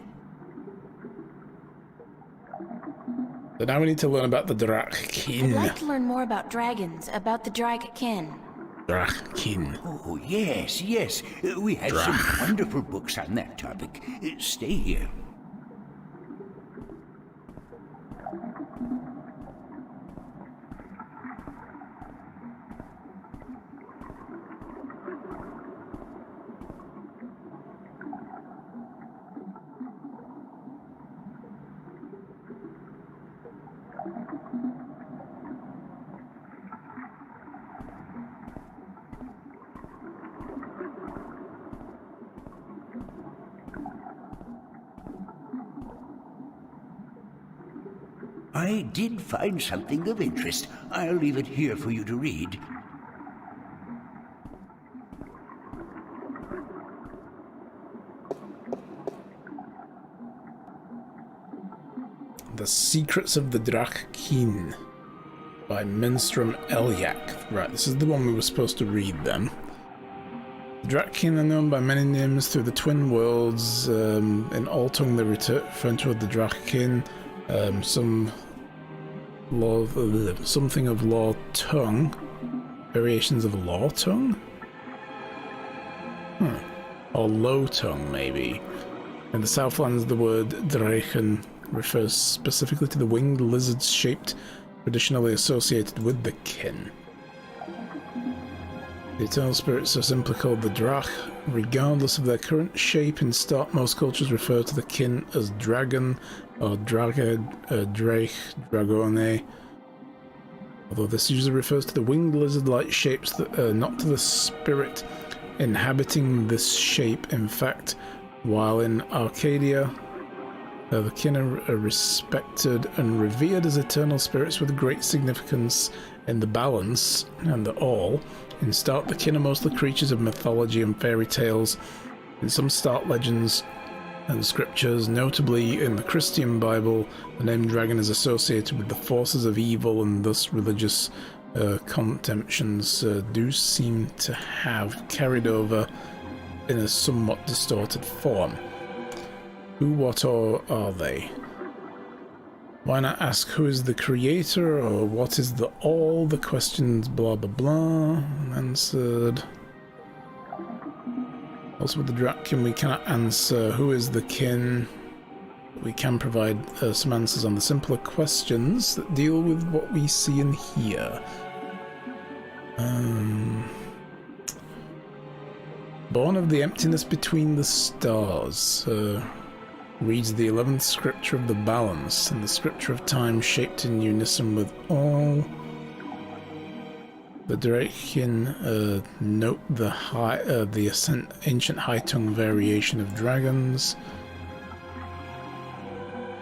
So now we need to learn about the
I'd
Drakkhin.
like to learn more about dragons, about the Drakkhin.
Drakkhin.
Oh, yes, yes. We had some wonderful books on that topic. Stay here. I did find something of interest. I'll leave it here for you to read.
The Secrets of the Drakkhin by Minstrom Elyak. Right, this is the one we were supposed to read then. The Drakkhin are known by many names through the Twin Worlds. In Altung, they refer to the Drakkhin. Something of Law Tongue. Variations of Law Tongue? Or Low Tongue, maybe. In the Southlands, the word Drachen refers specifically to the winged lizards shaped traditionally associated with the kin. The eternal spirits are simply called the Drach. Regardless of their current shape in start, most cultures refer to the kin as dragon or draged, drake, dragone. Although this usually refers to the winged lizard-like shapes, that, not to the spirit inhabiting this shape. In fact, while in Arcadia, the kin are respected and revered as eternal spirits with great significance in the balance and the all. In Start, the kin are mostly creatures of mythology and fairy tales. In some Start legends and scriptures, notably in the Christian Bible, the name dragon is associated with the forces of evil, and thus religious contemptions do seem to have carried over in a somewhat distorted form. Who, what, or are they? Why not ask who is the creator, or what is the all? The questions blah blah blah, answered. Also with the Drakkhin we cannot answer who is the kin. We can provide some answers on the simpler questions that deal with what we see and hear. Born of the emptiness between the stars. Reads the 11th scripture of the balance and the scripture of time shaped in unison with all. The Drakkhin note the ancient high tongue variation of dragons.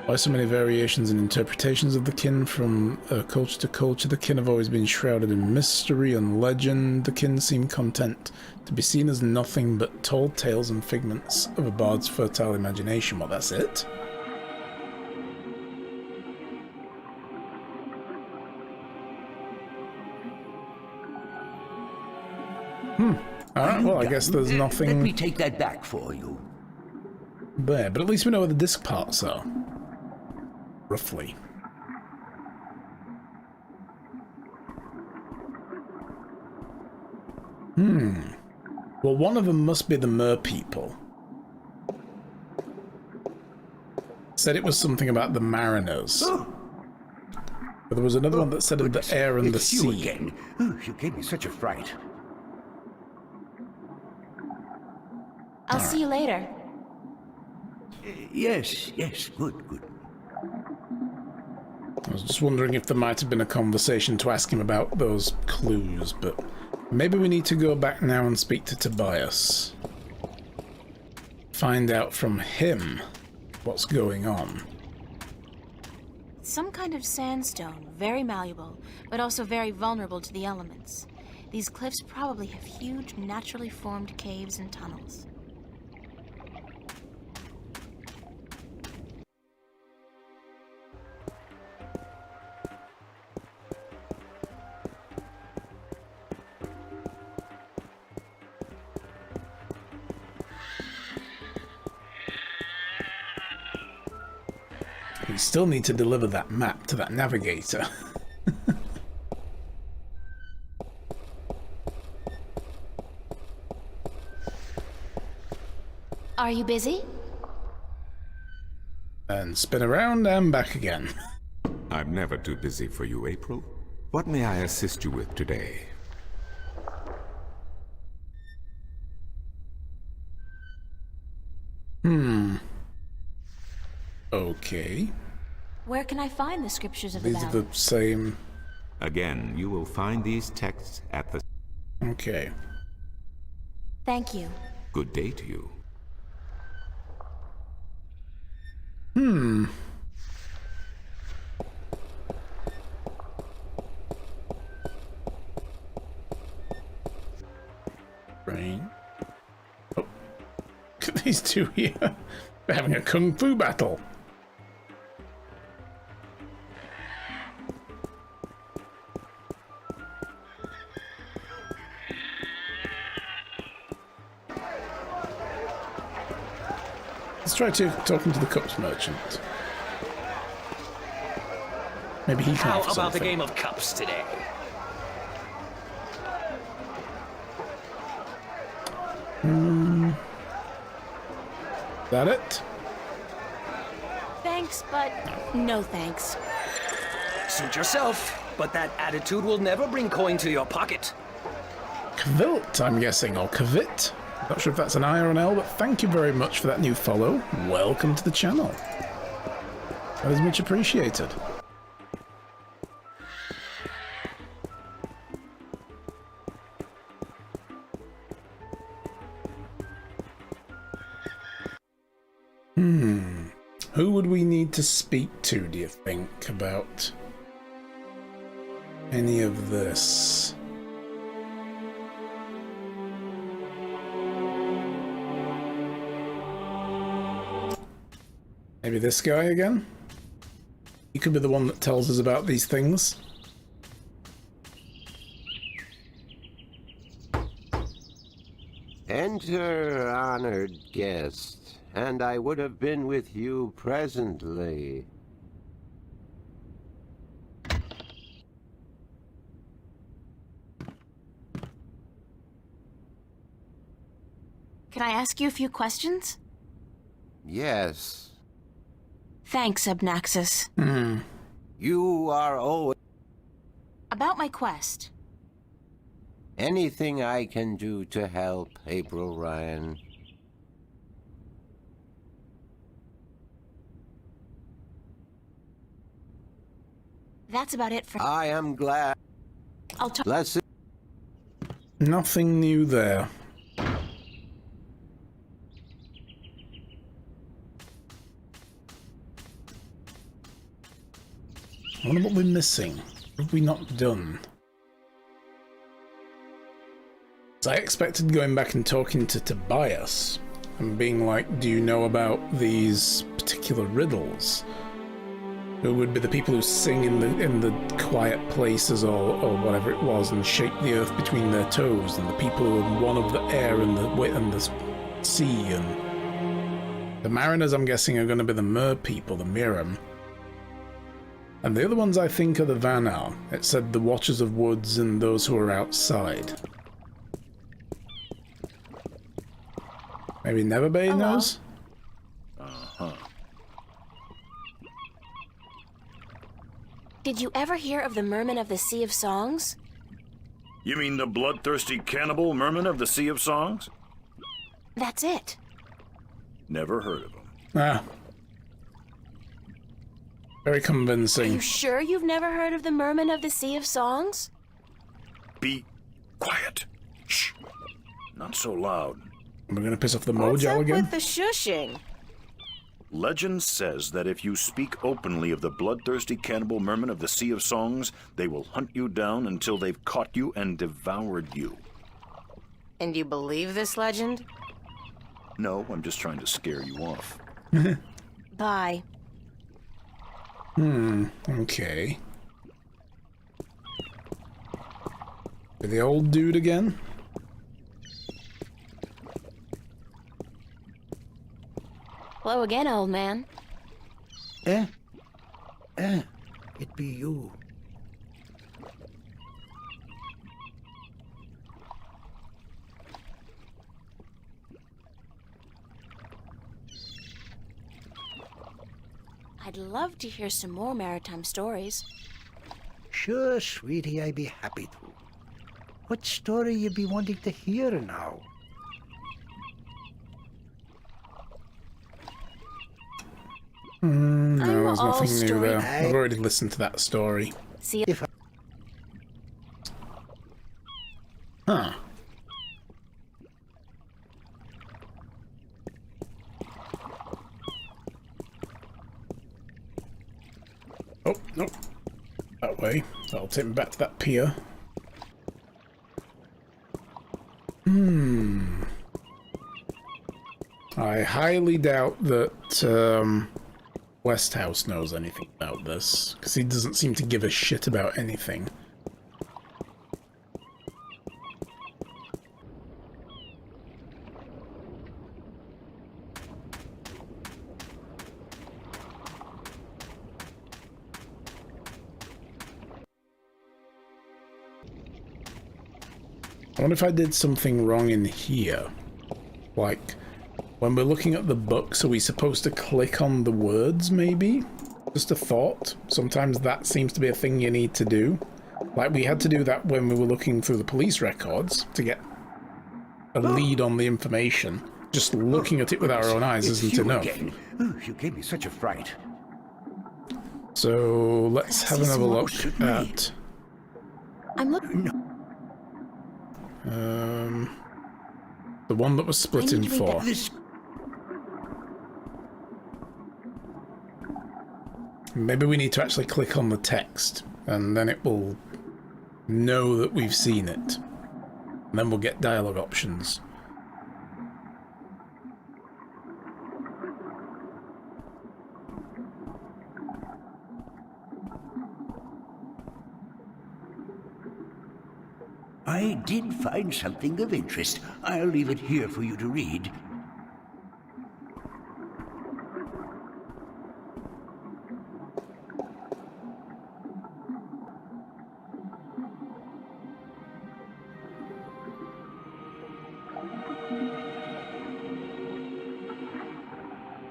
Why so many variations and interpretations of the kin from culture to culture? The kin have always been shrouded in mystery and legend. The kin seem content to be seen as nothing but told tales and figments of a bard's fertile imagination. Well, that's it. Alright, well, I guess there's
Let
nothing
me take that back for you.
there, but at least we know where the disc parts are. Roughly. Well, one of them must be the mer people. Said it was something about the mariners. But there was another one that said of the air and the
It's you
sea.
again. Oh, you gave me such a fright.
I'll see you later.
Yes, good.
I was just wondering if there might have been a conversation to ask him about those clues, but maybe we need to go back now and speak to Tobias. Find out from him what's going on.
Some kind of sandstone, very malleable, but also very vulnerable to the elements. These cliffs probably have huge, naturally formed caves and tunnels.
We still need to deliver that map to that navigator.
Are you busy?
And spin around and back again.
I'm never too busy for you, April. What may I assist you with today?
Okay.
Where can I find the scriptures of the
These are
Bible?
the same.
Again, you will find these texts at the...
Okay.
Thank you.
Good day to you.
Rain. Oh. Look at these two here. They're having a kung fu battle. Let's try talking to the cups merchant. Maybe he can
How
offer
about the
something.
game of cups today?
Is that it?
Thanks, but no thanks.
Suit yourself, but that attitude will never bring coin to your pocket.
Kvilt, I'm guessing, or Kvit. Not sure if that's an I or an L, but thank you very much for that new follow. Welcome to the channel. That is much appreciated. Who would we need to speak to, do you think, about any of this? Maybe this guy again? He could be the one that tells us about these things.
Enter, honored guest, and I would have been with you presently.
Can I ask you a few questions?
Yes,
Thanks, Abnaxis.
you are always...
About my quest.
Anything I can do to help, April Ryan.
That's about it for...
I am glad.
I'll talk...
Blessed.
Nothing new there. I wonder what we're missing. What have we not done? So I expected going back and talking to Tobias and being like, do you know about these particular riddles? Who would be the people who sing in the quiet places or whatever it was and shape the earth between their toes, and the people who are one of the air and the sea, and the mariners I'm guessing are going to be the mer people, the Miram. And the other ones I think are the Vanar. It said the Watchers of Woods and those who are outside. Maybe Neverbay knows?
Did you ever hear of the Merman of the Sea of Songs?
You mean the bloodthirsty cannibal merman of the Sea of Songs?
That's it.
Never heard of him.
Ah. Very
Are
convincing.
you sure you've never heard of the Merman of the Sea of Songs?
Be quiet. Shh. Not so loud.
We're going to piss off the
What's
Mojal
up
again?
with the shushing?
Legend says that if you speak openly of the bloodthirsty cannibal merman of the Sea of Songs, they will hunt you down until they've caught you and devoured you.
And you believe this legend?
No, I'm just trying to scare you off.
Bye.
Okay. The old dude again?
Hello again, old man.
It be you.
I'd love to hear some more maritime stories.
Sure, sweetie, I be happy to. What story you be wanting to hear now?
No,
I'm
there's
all
nothing new
story-
there. I've already listened to that story.
See,
If I
Huh. Oh, no. That way. That'll take me back to that pier. I highly doubt that Westhouse knows anything about this, because he doesn't seem to give a shit about anything. I wonder if I did something wrong in here. Like, when we're looking at the books, are we supposed to click on the words, maybe? Just a thought. Sometimes that seems to be a thing you need to do. Like, we had to do that when we were looking through the police records to get a lead on the information. Just looking at it with our own eyes
It's
isn't
you
enough.
again. Oh, you gave me such a fright.
So, let's have
see
another
some more.
look at...
I'm looking.
the one that was split
I
in
need to read
four.
This
Maybe we need to actually click on the text, and then it will know that we've seen it. And then we'll get dialogue options.
I did find something of interest. I'll leave it here for you to read.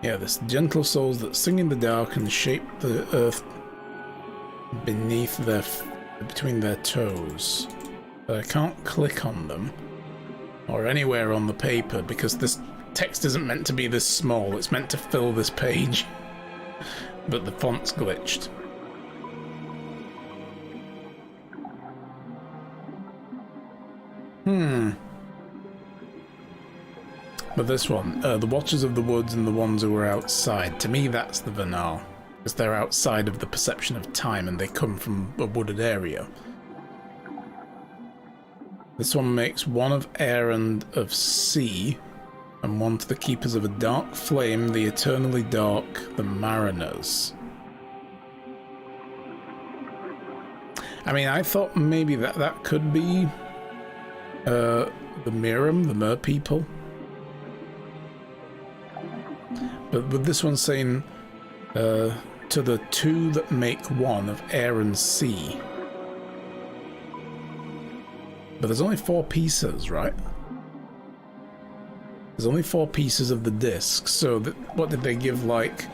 Yeah, this gentle souls that sing in the dark and shape the earth beneath their between their toes. But I can't click on them or anywhere on the paper because this text isn't meant to be this small. It's meant to fill this page, but the font's glitched. But this one, the Watchers of the Woods and the ones who were outside, to me that's the Vanar. because they're outside of the perception of time and they come from a wooded area. This one makes one of air and of sea, and one to the keepers of a dark flame, the eternally dark, the mariners. I mean, I thought maybe that could be the Miram, the mer people. But with this one saying to the two that make one of air and sea. But there's only 4 pieces, right? There's only 4 pieces of the disc, so what did they give, like...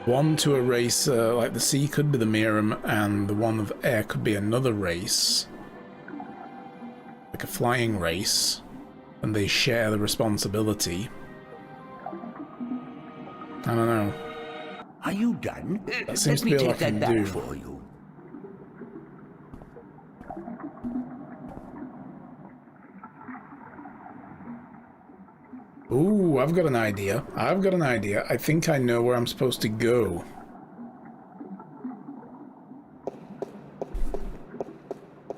One to a race, like the sea could be the Miram, and the one of air could be another race. Like a flying race. And they share the responsibility. I don't know.
Are you done?
That seems
Let
to
me
be all I
take that
can
back
do.
for you.
Ooh, I've got an idea. I think I know where I'm supposed to go.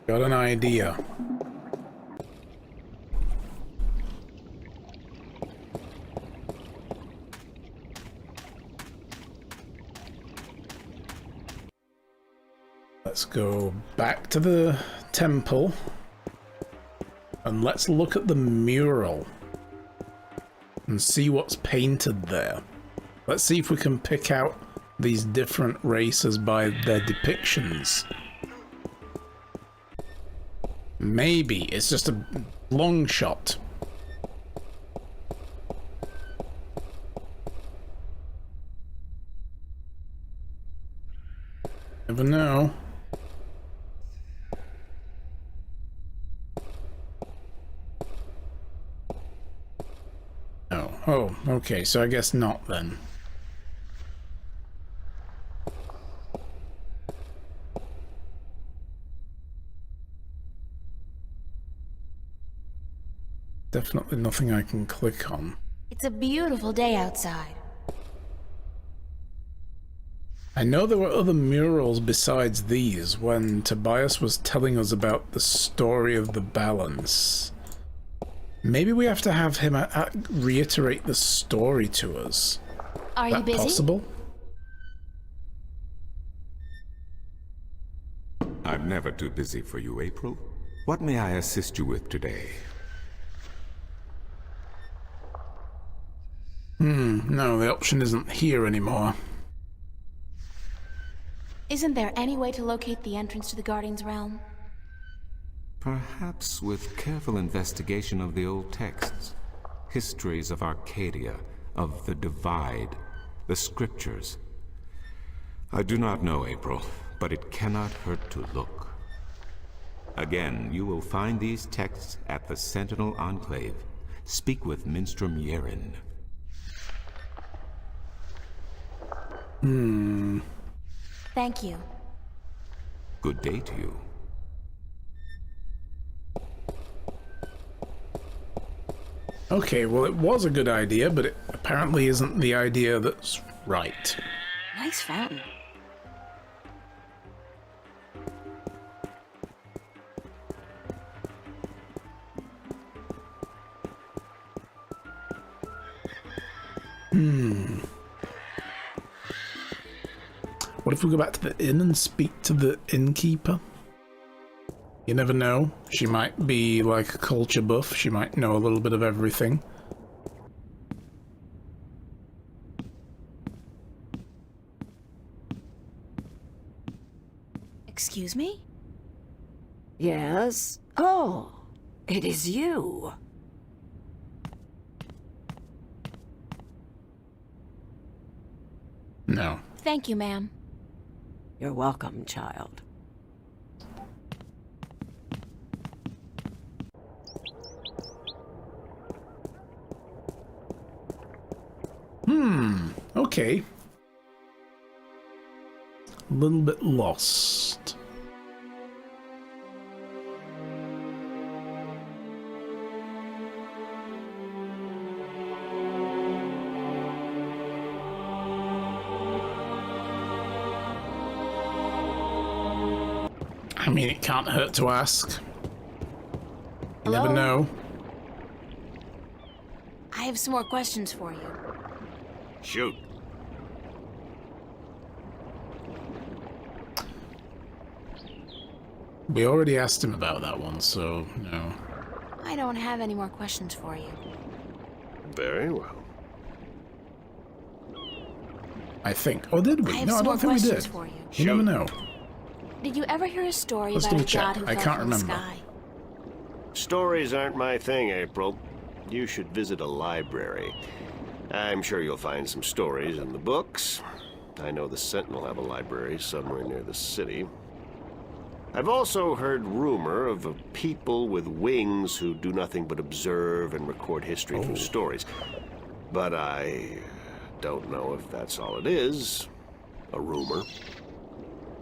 Got an idea. Let's go back to the temple. And let's look at the mural. And see what's painted there. Let's see if we can pick out these different races by their depictions. Maybe it's just a long shot. Never know. Oh, okay, so I guess not then. Definitely nothing I can click on.
It's a beautiful day outside.
I know there were other murals besides these when Tobias was telling us about the story of the balance. Maybe we have to have him reiterate the story to us.
Are
Is
you
that
busy?
possible?
I'm never too busy for you, April. What may I assist you with today?
No, the option isn't here anymore.
Isn't there any way to locate the entrance to the Guardian's realm?
Perhaps with careful investigation of the old texts, histories of Arcadia, of the Divide, the scriptures. I do not know, April, but it cannot hurt to look. Again, you will find these texts at the Sentinel Enclave. Speak with Minstrom Yeren.
Thank you.
Good day to you.
Okay, well it was a good idea, but it apparently isn't the idea that's right.
Nice fountain.
What if we go back to the inn and speak to the innkeeper? You never know. She might be like a culture buff. She might know a little bit of everything.
Excuse me?
Yes? Oh, it is you.
No.
Thank you, ma'am.
You're welcome, child.
Okay. A little bit lost. I mean, it can't hurt to ask. You
Hello?
never know.
I have some more questions for you.
Shoot.
We already asked him about that one, so no.
I don't have any more questions for you.
Very well.
I think. Or did we?
I have
No, I
some more
don't think we
questions
did.
for you.
You never know.
Did you ever hear a story
Let's
about a
double check.
god who
I
fell
can't
from the
remember.
sky?
Stories aren't my thing, April. You should visit a library. I'm sure you'll find some stories in the books. I know the Sentinel have a library somewhere near the city. I've also heard rumor of a people with wings who do nothing but observe and record history through stories. But I don't know if that's all it is. A rumor.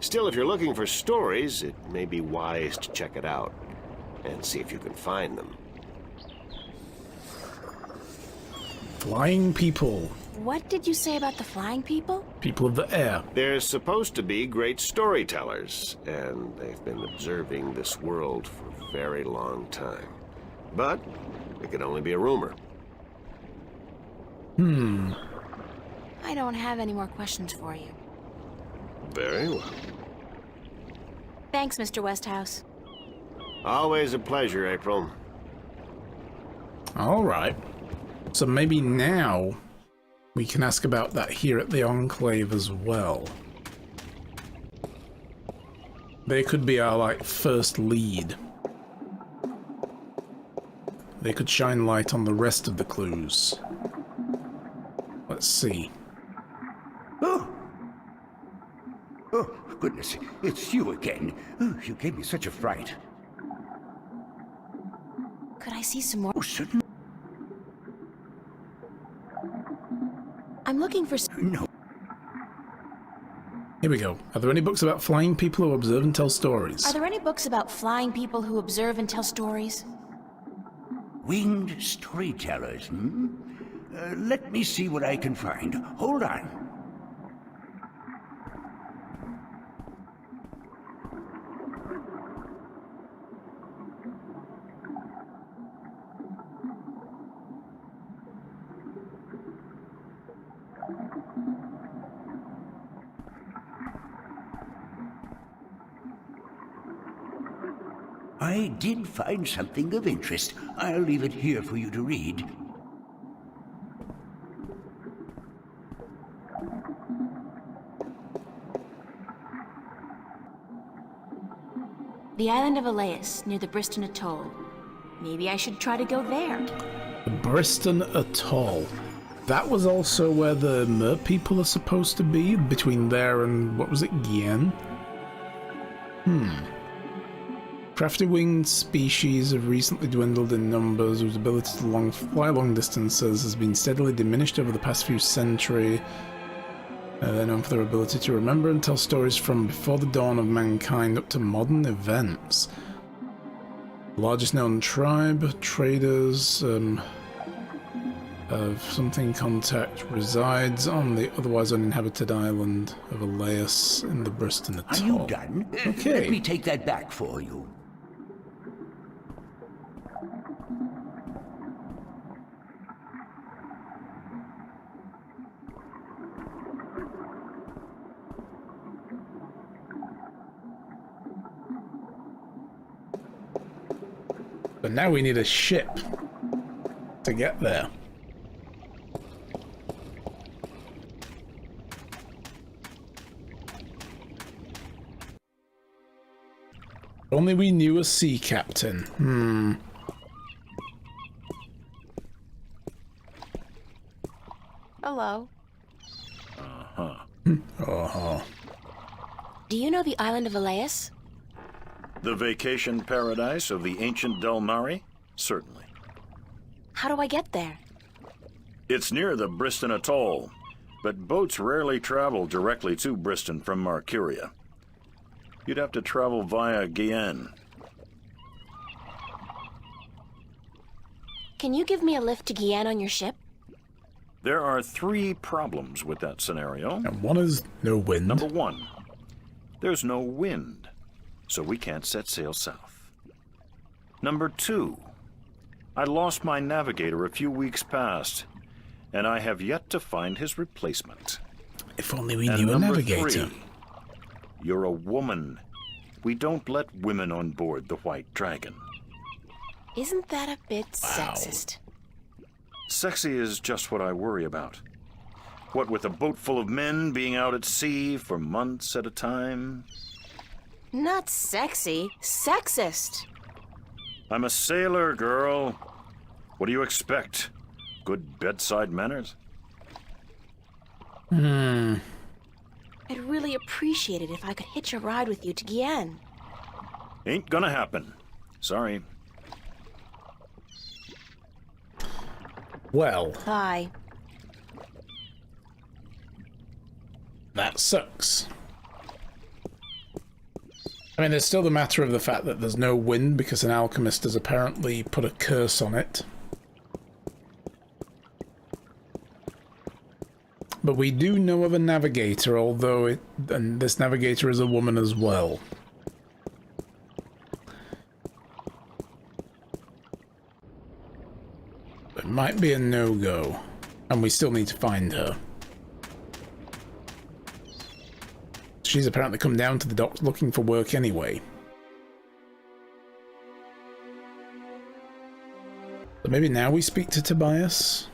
Still, if you're looking for stories, it may be wise to check it out and see if you can find them.
Flying people.
What did you say about the flying people?
People of the air.
They're supposed to be great storytellers, and they've been observing this world for a very long time. But it could only be a rumor.
I don't have any more questions for you.
Very well.
Thanks, Mr. Westhouse.
Always a pleasure, April.
All right. So maybe now we can ask about that here at the Enclave as well. They could be our, like, first lead. They could shine light on the rest of the clues. Let's see.
Oh, goodness, it's you again. Oh, you gave me such a fright.
Could I see some more?
Oh, certainly.
I'm looking for...
No.
Here we go. Are there any books about flying people who observe and tell stories?
Are there any books about flying people who observe and tell stories?
Winged storytellers, hmm? Let me see what I can find. Hold on. I did find something of interest. I'll leave it here for you to read.
The island of Elias, near the Briston Atoll. Maybe I should try to go there.
The Briston Atoll. That was also where the mer people are supposed to be, between there and, what was it, Gien? Crafty winged species have recently dwindled in numbers, whose ability to fly long distances has been steadily diminished over the past few centuries. They're known for their ability to remember and tell stories from before the dawn of mankind up to modern events. The largest known tribe, traders of something contact, resides on the otherwise uninhabited island of Elias in the Briston Atoll.
Are you done?
Okay.
Let me take that back for you.
But now we need a ship to get there. Only we knew a sea captain.
Hello.
Uh-huh.
Do you know the island of Elias?
The vacation paradise of the ancient Delmari? Certainly.
How do I get there?
It's near the Briston Atoll, but boats rarely travel directly to Briston from Marcuria. You'd have to travel via Gien.
Can you give me a lift to Gien on your ship?
There are 3 problems with that scenario.
And one is no wind.
Number 1, there's no wind. so we can't set sail south. Number 2, I lost my navigator a few weeks past, and I have yet to find his replacement.
If only we
And
knew a
number
navigator.
3, you're a woman. We don't let women on board the White Dragon.
Isn't that a bit sexist?
Sexy is just what I worry about. What with a boat full of men being out at sea for months at a time?
Not sexy, sexist.
I'm a sailor, girl. What do you expect? Good bedside manners?
I'd really appreciate it if I could hitch a ride with you to Gien.
Ain't gonna happen. Sorry.
Well,
Bye.
that sucks. I mean, there's still the matter of the fact that there's no wind because an alchemist has apparently put a curse on it. But we do know of a navigator, and this navigator is a woman as well. It might be a no-go, and we still need to find her. She's apparently come down to the docks looking for work anyway. So maybe now we speak to Tobias?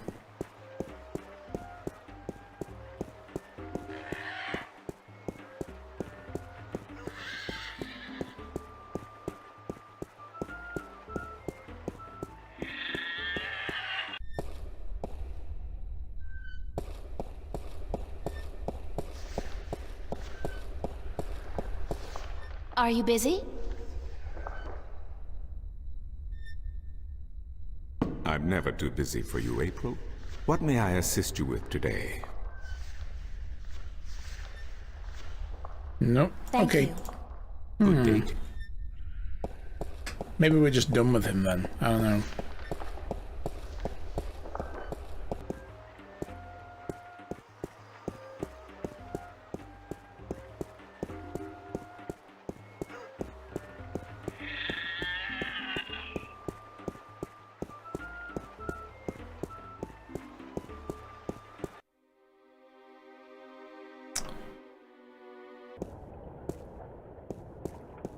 Are you busy?
I'm never too busy for you, April. What may I assist you with today?
Nope.
Thank
okay.
you.
Good date?
Maybe we're just done with him then. I don't know.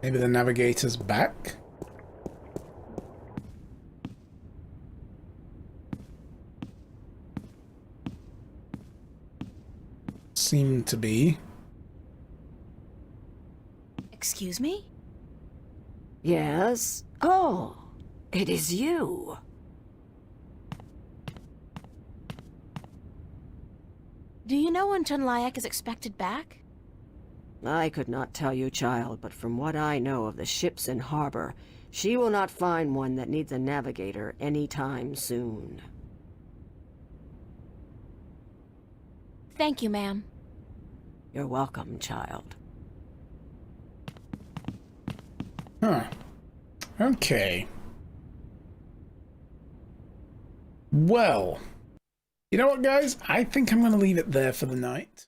Maybe the navigator's back? Seem to be.
Excuse me?
Yes? Oh, it is you.
Do you know when Tunlayak is expected back?
I could not tell you, child, but from what I know of the ships in harbor, she will not find one that needs a navigator anytime soon.
Thank you, ma'am.
You're welcome, child.
Huh. Okay. Well, you know what, guys? I think I'm going to leave it there for the night.